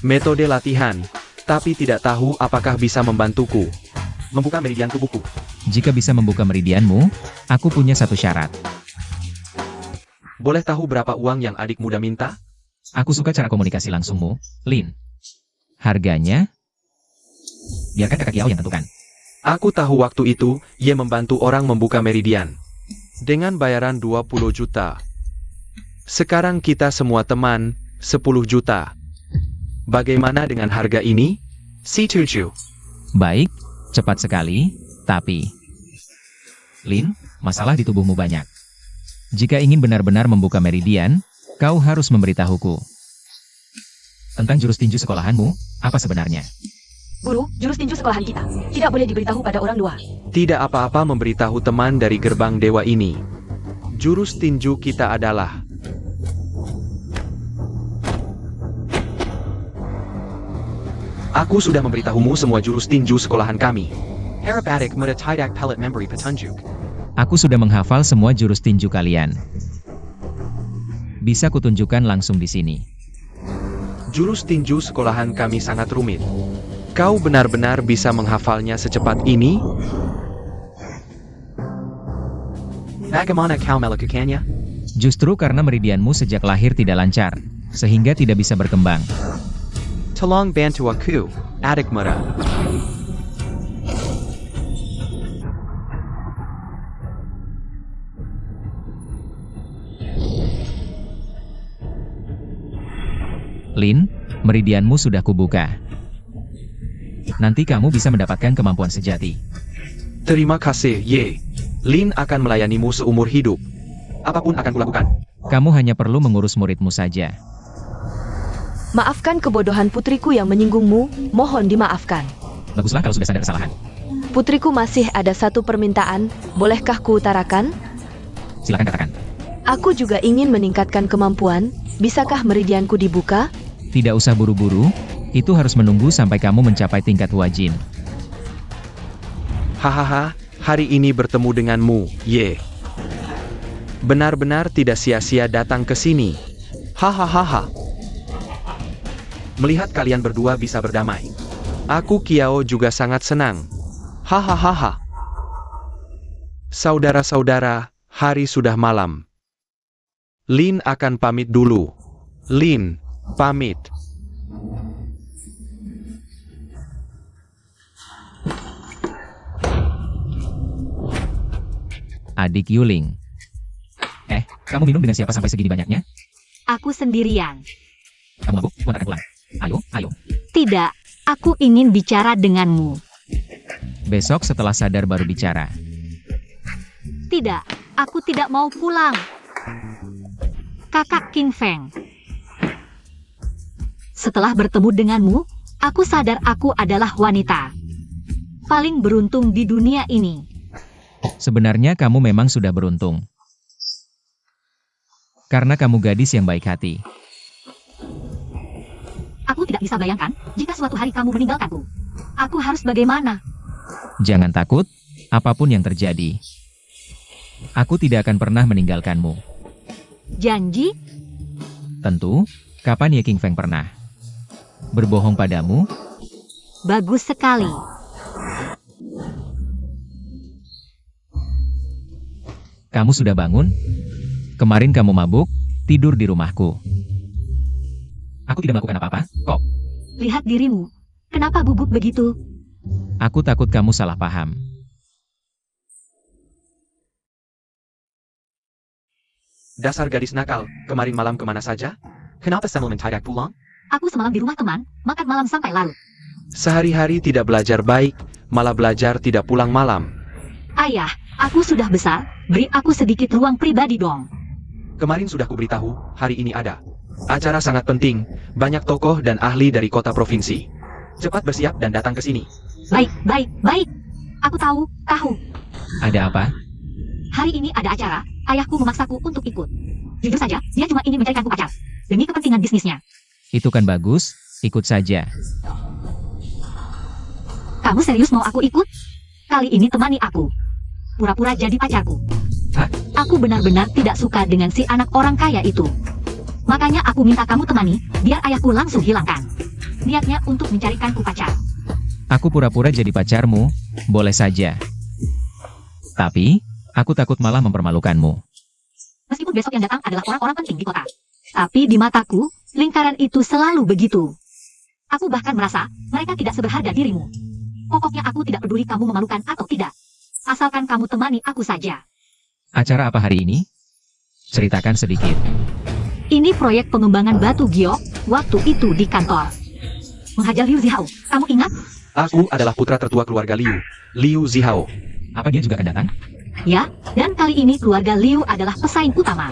metode latihan, tapi tidak tahu apakah bisa membantuku membuka meridian tubuhku. Jika bisa membuka meridianmu, aku punya satu syarat. Boleh tahu berapa uang yang adik muda minta? Aku suka cara komunikasi langsungmu, Lin. Harganya? Biarkan kakak Kiao yang tentukan. Aku tahu waktu itu, ia membantu orang membuka meridian. Dengan bayaran 20 juta. Sekarang kita semua teman, 10 juta. Bagaimana dengan harga ini? C7. Baik, cepat sekali, tapi... Lin, masalah di tubuhmu banyak. Jika ingin benar-benar membuka meridian, kau harus memberitahuku. Tentang jurus tinju sekolahanmu, apa sebenarnya? Guru, jurus tinju sekolahan kita tidak boleh diberitahu pada orang luar. Tidak apa-apa memberitahu teman dari gerbang dewa ini. Jurus tinju kita adalah... Aku sudah memberitahumu semua jurus tinju sekolahan kami. Harap adik muda tidak pelit memberi petunjuk. Aku sudah menghafal semua jurus tinju kalian. Bisa kutunjukkan langsung di sini. Jurus tinju sekolahan kami sangat rumit. Kau benar-benar bisa menghafalnya secepat ini? Bagaimana kau melakukannya? Justru karena meridianmu sejak lahir tidak lancar, sehingga tidak bisa berkembang. Tolong bantu aku, adik muda. Lin, meridianmu sudah kubuka. Nanti kamu bisa mendapatkan kemampuan sejati. Terima kasih, Ye. Lin akan melayanimu seumur hidup. Apapun akan kulakukan. Kamu hanya perlu mengurus muridmu saja. Maafkan kebodohan putriku yang menyinggungmu, mohon dimaafkan. Baguslah kalau sudah sadar kesalahan. Putriku masih ada satu permintaan, bolehkah kuutarakan? Silakan katakan. Aku juga ingin meningkatkan kemampuan, bisakah meridianku dibuka? Tidak usah buru-buru, itu harus menunggu sampai kamu mencapai tingkat wajin. Hahaha, hari ini bertemu denganmu, Ye. Benar-benar tidak sia-sia datang ke sini. Hahaha. Melihat kalian berdua bisa berdamai. Aku Kiao juga sangat senang. Hahaha. Saudara-saudara, hari sudah malam. Lin akan pamit dulu. Lin, pamit. Adik Yuling. Kamu minum dengan siapa sampai segini banyaknya? Aku sendirian. Kamu mabuk? Tuan akan pulang. Ayo. Tidak, aku ingin bicara denganmu. Besok setelah sadar baru bicara. Tidak, aku tidak mau pulang. Kakak King Feng. Setelah bertemu denganmu, aku sadar aku adalah wanita paling beruntung di dunia ini. Sebenarnya kamu memang sudah beruntung. Karena kamu gadis yang baik hati. Aku tidak bisa bayangkan jika suatu hari kamu meninggalkanku. Aku harus bagaimana? Jangan takut, apapun yang terjadi. Aku tidak akan pernah meninggalkanmu. Janji? Tentu, kapan ya King Feng pernah berbohong padamu? Bagus sekali. Kamu sudah bangun? Kemarin kamu mabuk, tidur di rumahku. Aku tidak melakukan apa-apa, kok. Lihat dirimu. Kenapa gugup begitu? Aku takut kamu salah paham. Dasar gadis nakal, kemarin malam kemana saja? Kenapa semalam tidak pulang? Aku semalam di rumah teman, makan malam sampai larut. Sehari-hari tidak belajar baik, malah belajar tidak pulang malam. Ayah, aku sudah besar, beri aku sedikit ruang pribadi dong. Kemarin sudah kuberitahu, hari ini ada acara sangat penting, banyak tokoh dan ahli dari kota provinsi. Cepat bersiap dan datang ke sini. Baik. Aku tahu. Ada apa? Hari ini ada acara, ayahku memaksaku untuk ikut. Jujur saja, dia cuma ingin mencarikanku pacar. Demi kepentingan bisnisnya. Itu kan bagus, ikut saja. Kamu serius mau aku ikut? Kali ini temani aku. Pura-pura jadi pacarku. Hah? Aku benar-benar tidak suka dengan si anak orang kaya itu. Makanya aku minta kamu temani, biar ayahku langsung hilangkan niatnya untuk mencarikanku pacar. Aku pura-pura jadi pacarmu, boleh saja. Tapi, aku takut malah mempermalukanmu. Meskipun besok yang datang adalah orang-orang penting di kota. Tapi di mataku, lingkaran itu selalu begitu. Aku bahkan merasa, mereka tidak seberharga dirimu. Pokoknya aku tidak peduli kamu memalukan atau tidak. Asalkan kamu temani aku saja. Acara apa hari ini? Ceritakan sedikit. Ini proyek pengembangan batu giok, waktu itu di kantor. Menghajar Liu Zihao, kamu ingat? Aku adalah putra tertua keluarga Liu, Liu Zihao. Apa dia juga akan datang? Ya, dan kali ini keluarga Liu adalah pesaing utama.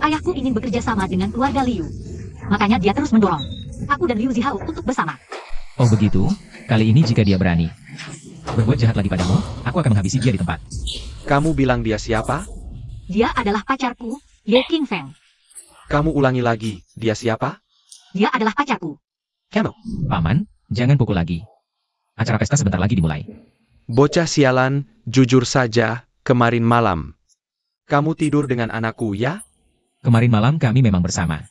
Ayahku ingin bekerja sama dengan keluarga Liu. Makanya dia terus mendorong aku dan Liu Zihao untuk bersama. Oh begitu, kali ini jika dia berani berbuat jahat lagi padamu, aku akan menghabisi dia di tempat. Kamu bilang dia siapa? Dia adalah pacarku, Ye King Feng. Kamu ulangi lagi, dia siapa? Dia adalah pacarku. Kamu. Paman, jangan pukul lagi. Acara pesta sebentar lagi dimulai. Bocah sialan, jujur saja, kemarin malam. Kamu tidur dengan anakku, ya? Kemarin malam kami memang bersama.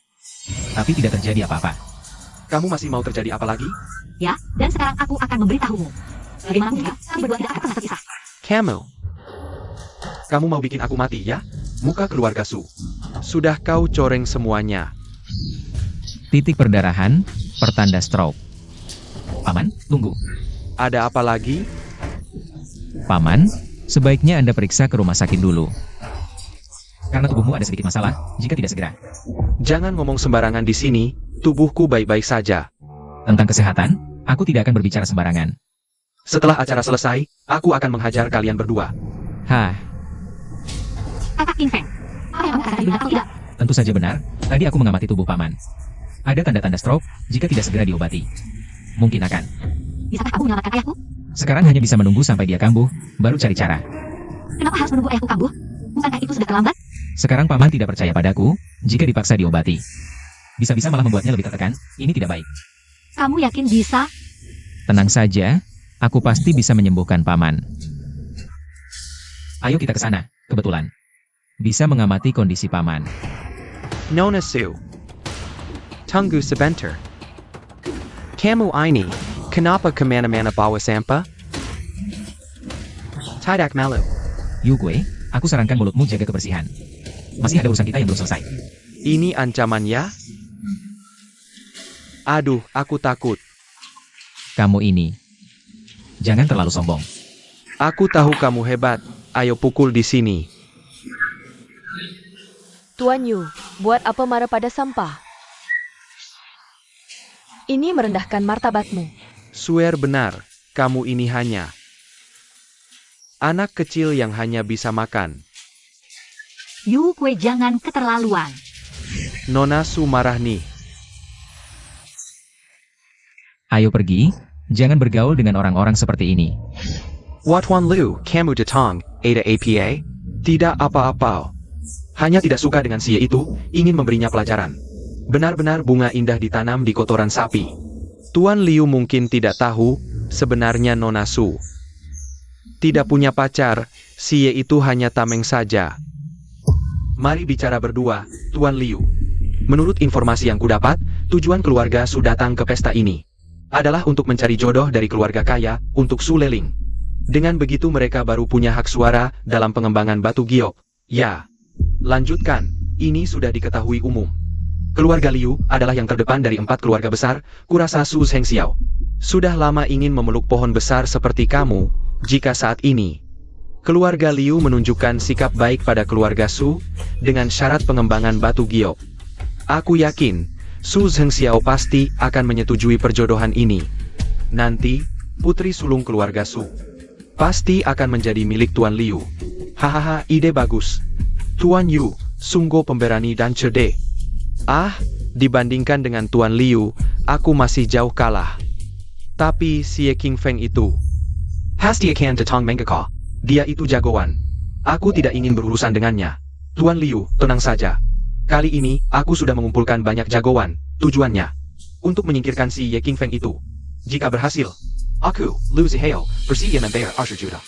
Tapi tidak terjadi apa-apa. Kamu masih mau terjadi apa lagi? Ya, dan sekarang aku akan memberitahumu. Bagaimanapun juga, kami berdua tidak akan pernah terpisah. Kamu. Kamu mau bikin aku mati, ya? Muka keluarga Su. Sudah kau coreng semuanya. Titik perdarahan, pertanda stroke. Paman, tunggu. Ada apa lagi? Paman, sebaiknya Anda periksa ke rumah sakit dulu. Karena tubuhmu ada sedikit masalah, jika tidak segera. Jangan ngomong sembarangan di sini, tubuhku baik-baik saja. Tentang kesehatan, aku tidak akan berbicara sembarangan. Setelah acara selesai, aku akan menghajar kalian berdua. Hah, Kakak King Feng, apa yang kamu katakan benar atau tidak? tentu saja benar. Tadi aku mengamati tubuh paman. Ada tanda-tanda stroke jika tidak segera diobati. Mungkin akan. Bisakah kamu menyelamatkan ayahku? Sekarang hanya bisa menunggu sampai dia kambuh, baru cari cara. Kenapa harus menunggu ayahku kambuh? Bukankah itu sudah terlambat? Sekarang paman tidak percaya padaku jika dipaksa diobati. Bisa-bisa malah membuatnya lebih tertekan. Ini tidak baik. Kamu yakin bisa? Tenang saja, aku pasti bisa menyembuhkan paman. Ayo kita ke sana, kebetulan. Bisa mengamati kondisi paman. Nona Su. Tunggu sebentar. Kamu ini, kenapa kemana-mana bawa sampah? Tidak malu. Yukue, aku sarankan mulutmu jaga kebersihan. Masih ada urusan kita yang belum selesai. Ini ancaman ya? Aduh, aku takut. Kamu ini. Jangan terlalu sombong. Aku tahu kamu hebat. Ayo pukul di sini. Tuan Yu, buat apa marah pada sampah? Ini merendahkan martabatmu. Swear benar, kamu ini hanya anak kecil yang hanya bisa makan. Yu Kue jangan keterlaluan. Nona Su marah nih. Ayo pergi, jangan bergaul dengan orang-orang seperti ini. Watuan Lu, kamu datang, ada APA? Tidak apa-apa. Hanya tidak suka dengan si itu, ingin memberinya pelajaran. Benar-benar bunga indah ditanam di kotoran sapi. Tuan Liu mungkin tidak tahu, sebenarnya Nona Su tidak punya pacar, si itu hanya tameng saja. Mari bicara berdua, Tuan Liu. Menurut informasi yang kudapat, tujuan keluarga Su datang ke pesta ini adalah untuk mencari jodoh dari keluarga kaya untuk Su Leling. Dengan begitu mereka baru punya hak suara dalam pengembangan batu giok. Ya. Lanjutkan, ini sudah diketahui umum. Keluarga Liu adalah yang terdepan dari 4 keluarga besar, kurasa Su Zhengxiao. Sudah lama ingin memeluk pohon besar seperti kamu, jika saat ini keluarga Liu menunjukkan sikap baik pada keluarga Su, dengan syarat pengembangan batu giok. Aku yakin, Su Zhengxiao pasti akan menyetujui perjodohan ini. Nanti, putri sulung keluarga Su pasti akan menjadi milik Tuan Liu. Hahaha, ide bagus. Tuan Yu, sungguh pemberani dan cerdik. Ah, dibandingkan dengan Tuan Liu, aku masih jauh kalah. Tapi si King Feng itu, Pasti akan datang mengkekal. dia itu jagoan. Aku tidak ingin berurusan dengannya. Tuan Liu, tenang saja. Kali ini, aku sudah mengumpulkan banyak jagoan. Tujuannya untuk menyingkirkan si King Feng itu. Jika berhasil, Aku, Lu Zihao, bersedia membayar 20 juta.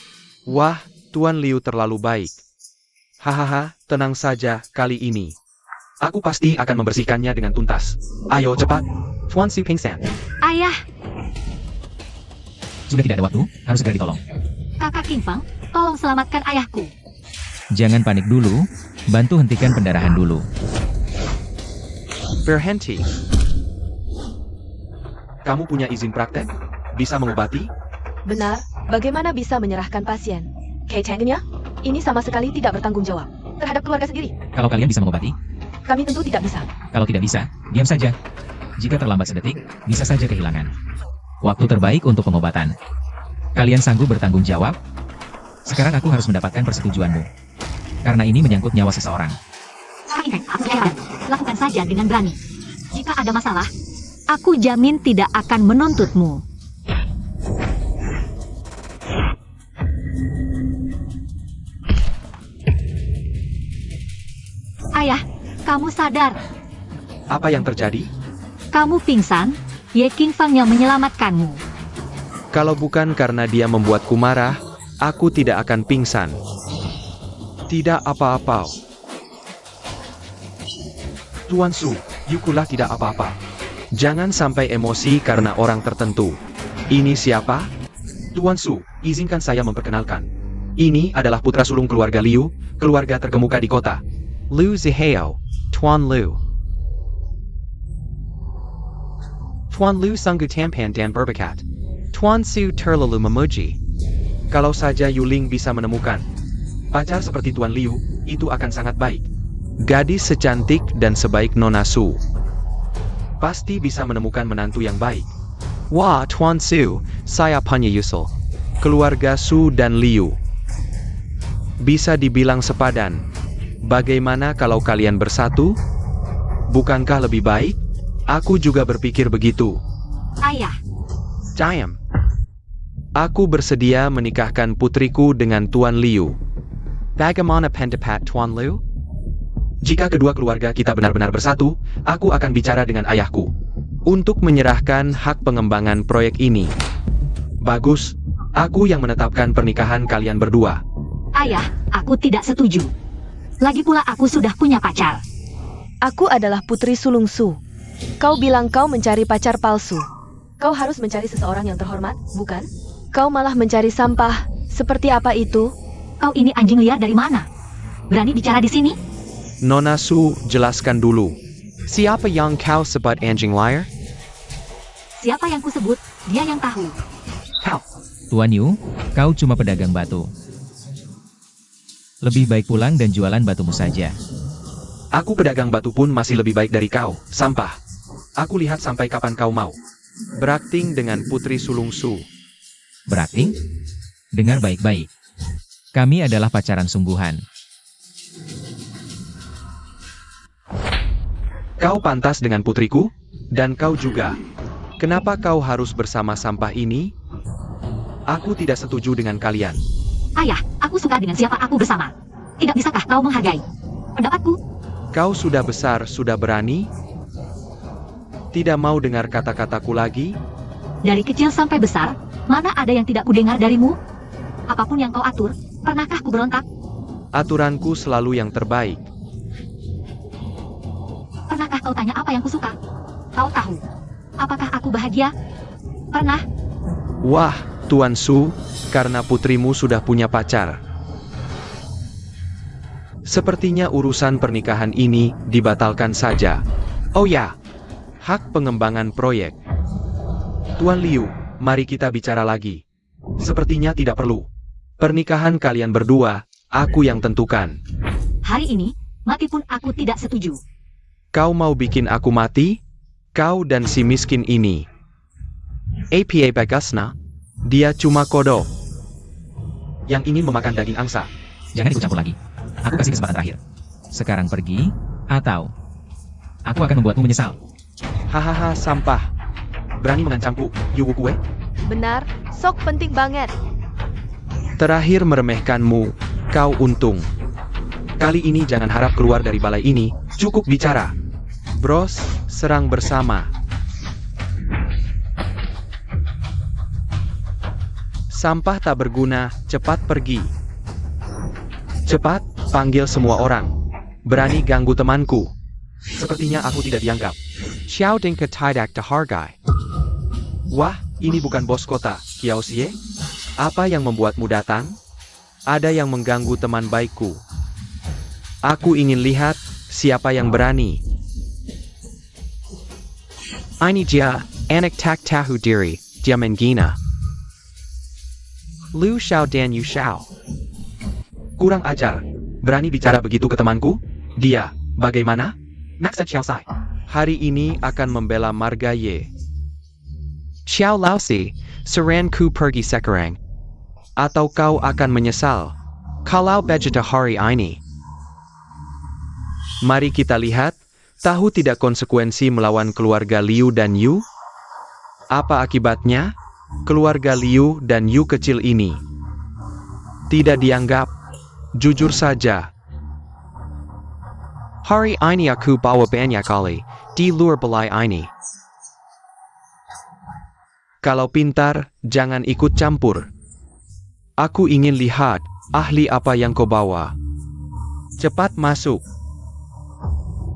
wah, Tuan Liu terlalu baik. Hahaha, tenang saja kali ini. Aku pasti akan membersihkannya dengan tuntas. Ayo cepat. Tuan Su Pingsan. Ayah, Sudah tidak ada waktu, harus segera ditolong. kakak King Feng, tolong selamatkan ayahku. Jangan panik dulu, bantu hentikan pendarahan dulu. Berhenti. Kamu punya izin praktek? Bisa mengobati? Benar, bagaimana bisa menyerahkan pasien? Kei Chengnya, ini sama sekali tidak bertanggung jawab terhadap keluarga sendiri. Kalau kalian bisa mengobati, Kami tentu tidak bisa. kalau tidak bisa, diam saja. Jika terlambat sedetik, bisa saja kehilangan. Waktu terbaik untuk pengobatan. Kalian sanggup bertanggung jawab? Sekarang aku harus mendapatkan persetujuanmu. Karena ini menyangkut nyawa seseorang. Kakak King Feng, aku percaya. Lakukan saja dengan berani. Jika ada masalah, aku jamin tidak akan menuntutmu. Ayah, kamu sadar. Apa yang terjadi? Kamu pingsan, Ye King Feng yang menyelamatkanmu. Kalau bukan karena dia membuatku marah, aku tidak akan pingsan. Tidak apa-apa. Tuan Su, Yukulah tidak apa-apa. Jangan sampai emosi karena orang tertentu. Ini siapa? Tuan Su, izinkan saya memperkenalkan. Ini adalah putra sulung keluarga Liu, keluarga terkemuka di kota. Lu Zihao, Tuan Lu. Tuan Lu sungguh tampan dan berbakat. Tuan Su terlalu memuji. Kalau saja Yuling bisa menemukan pacar seperti Tuan Liu, itu akan sangat baik. Gadis secantik dan sebaik Nona Su pasti bisa menemukan menantu yang baik. Wah, Tuan Su, saya punya usul. keluarga Su dan Liu. Bisa dibilang sepadan. Bagaimana kalau kalian bersatu? Bukankah lebih baik? Aku juga berpikir begitu. Ayah, Diam. Aku bersedia menikahkan putriku dengan Tuan Liu. Bagaimana pendapat Tuan Liu? Jika kedua keluarga kita benar-benar bersatu, aku akan bicara dengan ayahku untuk menyerahkan hak pengembangan proyek ini. Bagus, aku yang menetapkan pernikahan kalian berdua. ayah, aku tidak setuju. Lagi pula aku sudah punya pacar. Aku adalah putri sulung Su. Kau bilang kau mencari pacar palsu. Kau harus mencari seseorang yang terhormat, bukan? Kau malah mencari sampah. Seperti apa itu? Kau ini anjing liar dari mana? Berani bicara di sini? Nona Su, jelaskan dulu. Siapa yang kau sebut anjing liar? Siapa yang kusebut, dia yang tahu. Kau. Tuan Yu, kau cuma pedagang batu. Lebih baik pulang dan jualan batumu saja. Aku pedagang batu pun masih lebih baik dari kau, sampah. Aku lihat sampai kapan kau mau berakting dengan putri sulung Su. Berakting? Dengar baik-baik. Kami adalah pacaran sungguhan. Kau pantas dengan putriku, dan kau juga. Kenapa kau harus bersama sampah ini? Aku tidak setuju dengan kalian. Ayah, aku suka dengan siapa aku bersama. Tidak bisakah kau menghargai pendapatku? Kau sudah besar, sudah berani? Tidak mau dengar kata-kataku lagi? Dari kecil sampai besar, mana ada yang tidak kudengar darimu? Apapun yang kau atur, pernahkah ku berontak? Aturanku selalu yang terbaik. Pernahkah kau tanya apa yang kusuka? Kau tahu, apakah aku bahagia? Pernah? Wah, Tuan Su, karena putrimu sudah punya pacar. Sepertinya urusan pernikahan ini dibatalkan saja. Oh ya, hak pengembangan proyek. Tuan Liu, mari kita bicara lagi. Sepertinya tidak perlu. Pernikahan kalian berdua, aku yang tentukan. Hari ini, mati pun aku tidak setuju. Kau mau bikin aku mati? Kau dan si miskin ini. APA Bagasna. Dia cuma kodok yang ingin memakan daging angsa. Jangan ikut campur lagi. Aku kasih kesempatan terakhir. Sekarang pergi, atau aku akan membuatmu menyesal. Hahaha, sampah. Berani mengancamku, Yuwu kue? Benar, sok penting banget. Terakhir meremehkanmu, kau untung. Kali ini jangan harap keluar dari balai ini, cukup bicara. Bros, serang bersama. Sampah tak berguna, cepat pergi. Cepat, panggil semua orang. Berani ganggu temanku. Sepertinya aku tidak dianggap. Xiao Ding Tidak Dihargai. Wah, ini bukan bos kota, Kiao Xie. Apa yang membuatmu datang? Ada yang mengganggu teman baikku. Aku ingin lihat siapa yang berani. Ini dia, anak tak tahu diri, dia menghina. Lu Xiao Dan Yu Xiao. Kurang ajar. Berani bicara begitu ke temanku? Dia, bagaimana? Naksa Xiao Sai. Hari ini akan membela marga Ye. Xiao Lao Si, Saran Ku Pergi Sekarang. Atau kau akan menyesal. Kalau Bejata Hari ini. Mari kita lihat, tahu tidak konsekuensi melawan keluarga Liu dan Yu? Apa akibatnya? Keluarga Liu dan Yu kecil ini tidak dianggap. Jujur saja. Hari ini aku bawa banyak kali, di luar balai ini. Kalau pintar, jangan ikut campur. Aku ingin lihat, ahli apa yang kau bawa. Cepat masuk.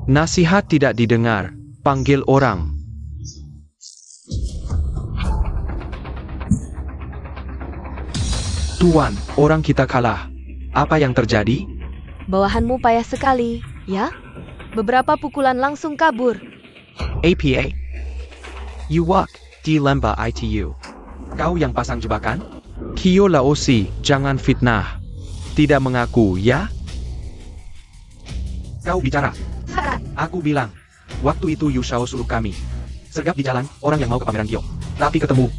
Nasihat tidak didengar, panggil orang. Tuan, orang kita kalah. Apa yang terjadi? Bawahanmu payah sekali, ya? Beberapa pukulan langsung kabur. APA. You walk, di lemba ITU. Kau yang pasang jebakan? Kyo Laosi, jangan fitnah. Tidak mengaku, ya? Kau bicara. Aku bilang, waktu itu Yu Shao suruh kami sergap di jalan orang yang mau ke pameran Kyo. Tapi ketemu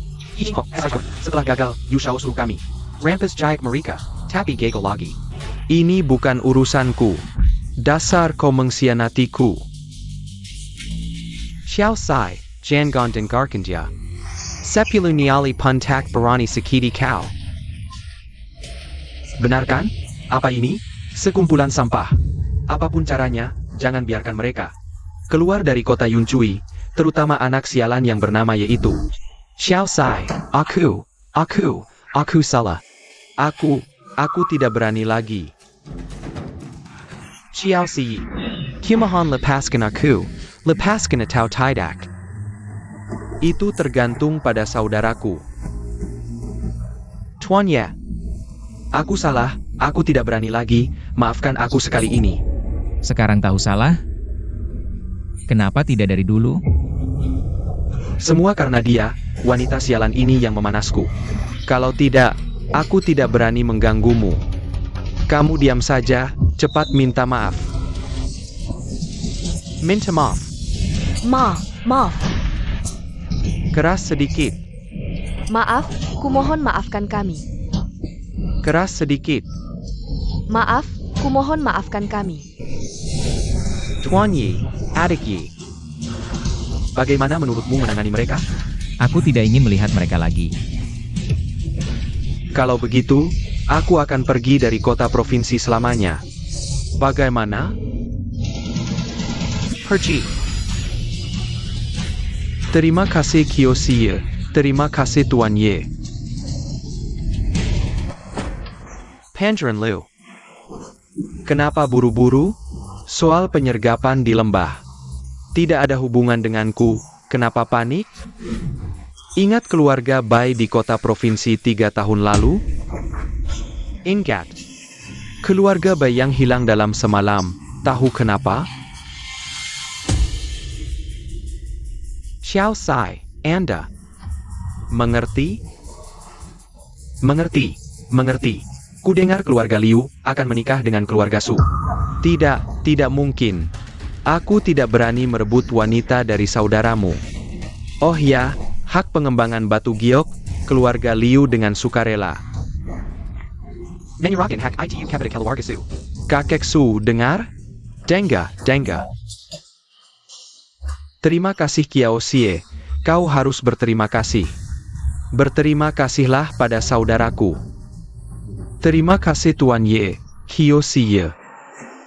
Setelah gagal, Yushao suruh kami. Rampas Jayak mereka, tapi gagal lagi. Ini bukan urusanku. Dasar kau mengkhianatiku. Xiao Sai, Jangon dan Garkandia. Sepulu niali puntak berani sakiti kau. Benar kan? Apa ini? Sekumpulan sampah. Apapun caranya, jangan biarkan mereka keluar dari kota Yunchui, terutama anak sialan yang bernama yaitu Xiao Sai, aku salah. Aku tidak berani lagi. Xiao Si, kumohon lepaskan aku, lepaskan atau tidak. Itu tergantung pada saudaraku. Tuan Ye, Aku salah, aku tidak berani lagi, maafkan aku sekali ini. Sekarang tahu salah? Kenapa tidak dari dulu? Semua karena dia, wanita sialan ini yang memanasku. Kalau tidak, aku tidak berani mengganggumu. Kamu diam saja, cepat minta maaf. minta maaf. Maaf. Keras sedikit, Maaf, kumohon maafkan kami. keras sedikit. Maaf, kumohon maafkan kami. Tuan Ye, adik Ye. Bagaimana menurutmu menangani mereka? Aku tidak ingin melihat mereka lagi. Kalau begitu, aku akan pergi dari kota provinsi selamanya. Bagaimana? Pergi. Terima kasih Kyoshi. Terima kasih Tuan Ye. Pandaran Lu. Kenapa buru-buru? Soal penyergapan di lembah. Tidak ada hubungan denganku, kenapa panik? Ingat keluarga Bai di kota provinsi 3 tahun lalu? Ingat. Keluarga Bai yang hilang dalam semalam, tahu kenapa? Xiao Sai, Anda. Mengerti? Mengerti. Kudengar keluarga Liu akan menikah dengan keluarga Su. Tidak mungkin. Aku tidak berani merebut wanita dari saudaramu. Oh ya, hak pengembangan batu giok, keluarga Liu dengan sukarela. Menyerahkan hak ITU kepada keluarga Su. Kakek Su, dengar? Dengga. Terima kasih Kiao Xie, kau harus berterima kasih. Berterima kasihlah pada saudaraku. Terima kasih Tuan Ye, Kiao Xie.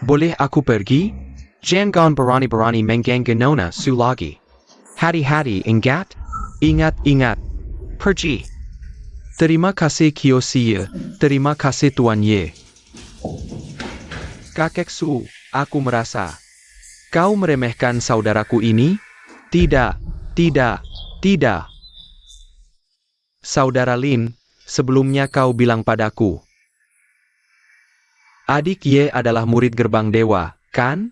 Boleh aku pergi? Jangan berani mengganggu Su lagi. Hati-hati, ingat? Ingat. Pergi. Terima kasih Kyoshi, terima kasih Tuan Ye. Kakek Su, aku merasa. Kau meremehkan saudaraku ini? Tidak. Saudara Lin, sebelumnya kau bilang padaku. Adik Ye adalah murid gerbang dewa, kan?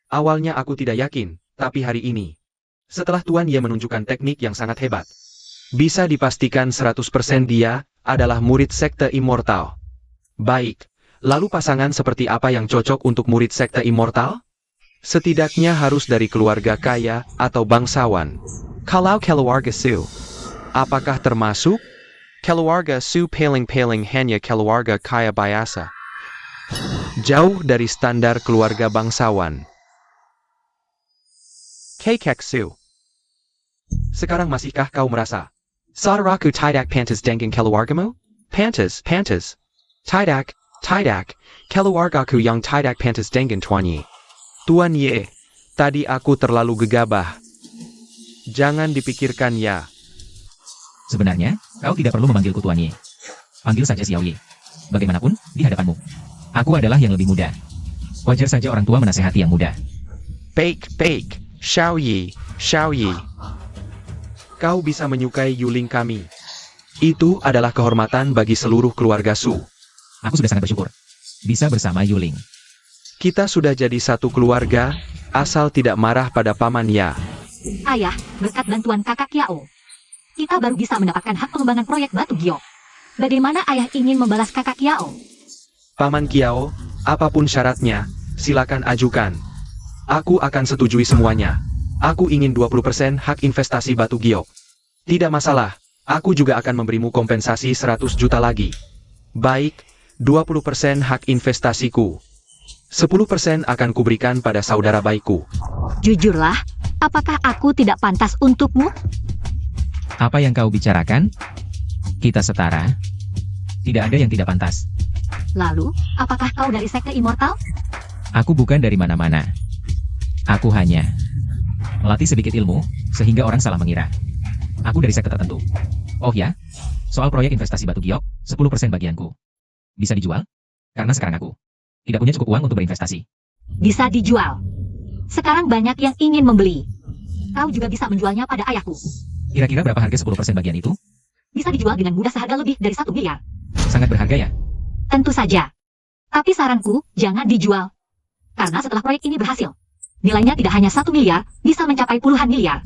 Awalnya aku tidak yakin, tapi hari ini, setelah Tuan Ye menunjukkan teknik yang sangat hebat, bisa dipastikan 100% dia adalah murid sekte immortal. Baik, lalu pasangan seperti apa yang cocok untuk murid sekte immortal? Setidaknya harus dari keluarga kaya atau bangsawan. Kalau keluarga Su. Apakah termasuk? Keluarga Su paling hanya keluarga kaya biasa. Jauh dari standar keluarga bangsawan. Kakek Su. Sekarang masihkah kau merasa? Saudaraku tidak pantas dengan keluargamu? Pantas. Tidak. Keluargaku yang tidak pantas dengan Tuan Ye. Tuan Ye, tadi aku terlalu gegabah. Jangan dipikirkan ya. Sebenarnya, kau tidak perlu memanggilku Tuan Ye. Panggil saja Xiao Ye. Bagaimanapun, di hadapanmu. Aku adalah yang lebih muda. Wajar saja orang tua menasehati yang muda. Baik. Xiao Ye. Kau bisa menyukai Yuling kami. Itu adalah kehormatan bagi seluruh keluarga Su. Aku sudah sangat bersyukur. Bisa bersama Yuling. Kita sudah jadi satu keluarga, asal tidak marah pada Paman Ya. Ayah, berkat bantuan kakak Kiao, kita baru bisa mendapatkan hak pengembangan proyek batu giok. Bagaimana ayah ingin membalas kakak Kiao? Paman Kiao, apapun syaratnya, silakan ajukan. Aku akan setujui semuanya. Aku ingin 20% hak investasi batu giok. Tidak masalah, Aku juga akan memberimu kompensasi 100 juta lagi. Baik, 20% hak investasiku. 10% akan kuberikan pada saudara baikku. Jujurlah, apakah aku tidak pantas untukmu? Apa yang kau bicarakan? Kita setara. Tidak ada yang tidak pantas. Lalu, apakah kau dari sekte immortal? Aku bukan dari mana-mana. Aku hanya melatih sedikit ilmu, sehingga orang salah mengira. Aku dari sekte tertentu. Oh ya, soal proyek investasi batu giok, 10% bagianku. Bisa dijual? Karena sekarang aku tidak punya cukup uang untuk berinvestasi. Bisa dijual. Sekarang banyak yang ingin membeli. Kau juga bisa menjualnya pada ayahku. Kira-kira berapa harga 10% bagian itu? Bisa dijual dengan mudah seharga lebih dari 1 miliar. Sangat berharga ya? Tentu saja. Tapi saranku, jangan dijual. Karena setelah proyek ini berhasil, nilainya tidak hanya 1 miliar, bisa mencapai puluhan miliar.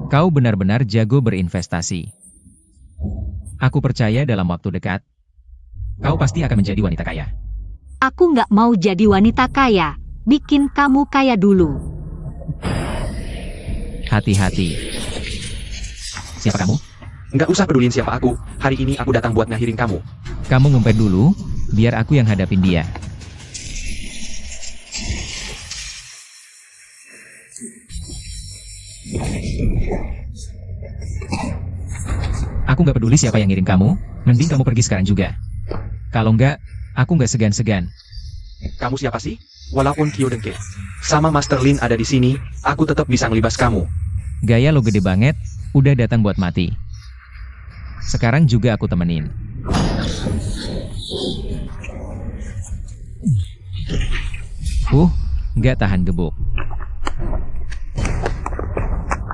Kau benar-benar jago berinvestasi. Aku percaya dalam waktu dekat, kau pasti akan menjadi wanita kaya. Aku nggak mau jadi wanita kaya. Bikin kamu kaya dulu. Hati-hati. Siapa kamu? Nggak usah pedulin siapa aku, hari ini aku datang buat ngakhirin kamu. Kamu ngumpet dulu, biar aku yang hadapin dia. Aku nggak peduli siapa yang ngirim kamu, mending kamu pergi sekarang juga. Kalau nggak, aku nggak segan-segan. Kamu siapa sih? Walaupun Kyo Dengke sama Master Lin ada di sini, aku tetap bisa ngelibas kamu. Gaya lo gede banget, udah datang buat mati. Sekarang juga aku temenin. Nggak tahan gebuk.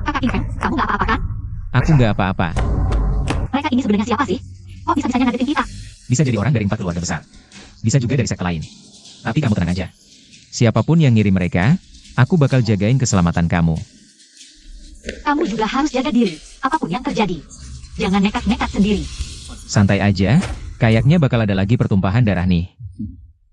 Kakak King Feng, kamu nggak apa-apa kan? Aku nggak apa-apa. Mereka ini sebenarnya siapa sih? Kok bisa-bisanya ngagetin kita? Bisa jadi orang dari 4 keluarga besar. Bisa juga dari sekte lain. Tapi kamu tenang aja. Siapapun yang ngirim mereka, aku bakal jagain keselamatan kamu. Kamu juga harus jaga diri, apapun yang terjadi. Jangan nekat-nekat sendiri. Santai aja, kayaknya bakal ada lagi pertumpahan darah nih.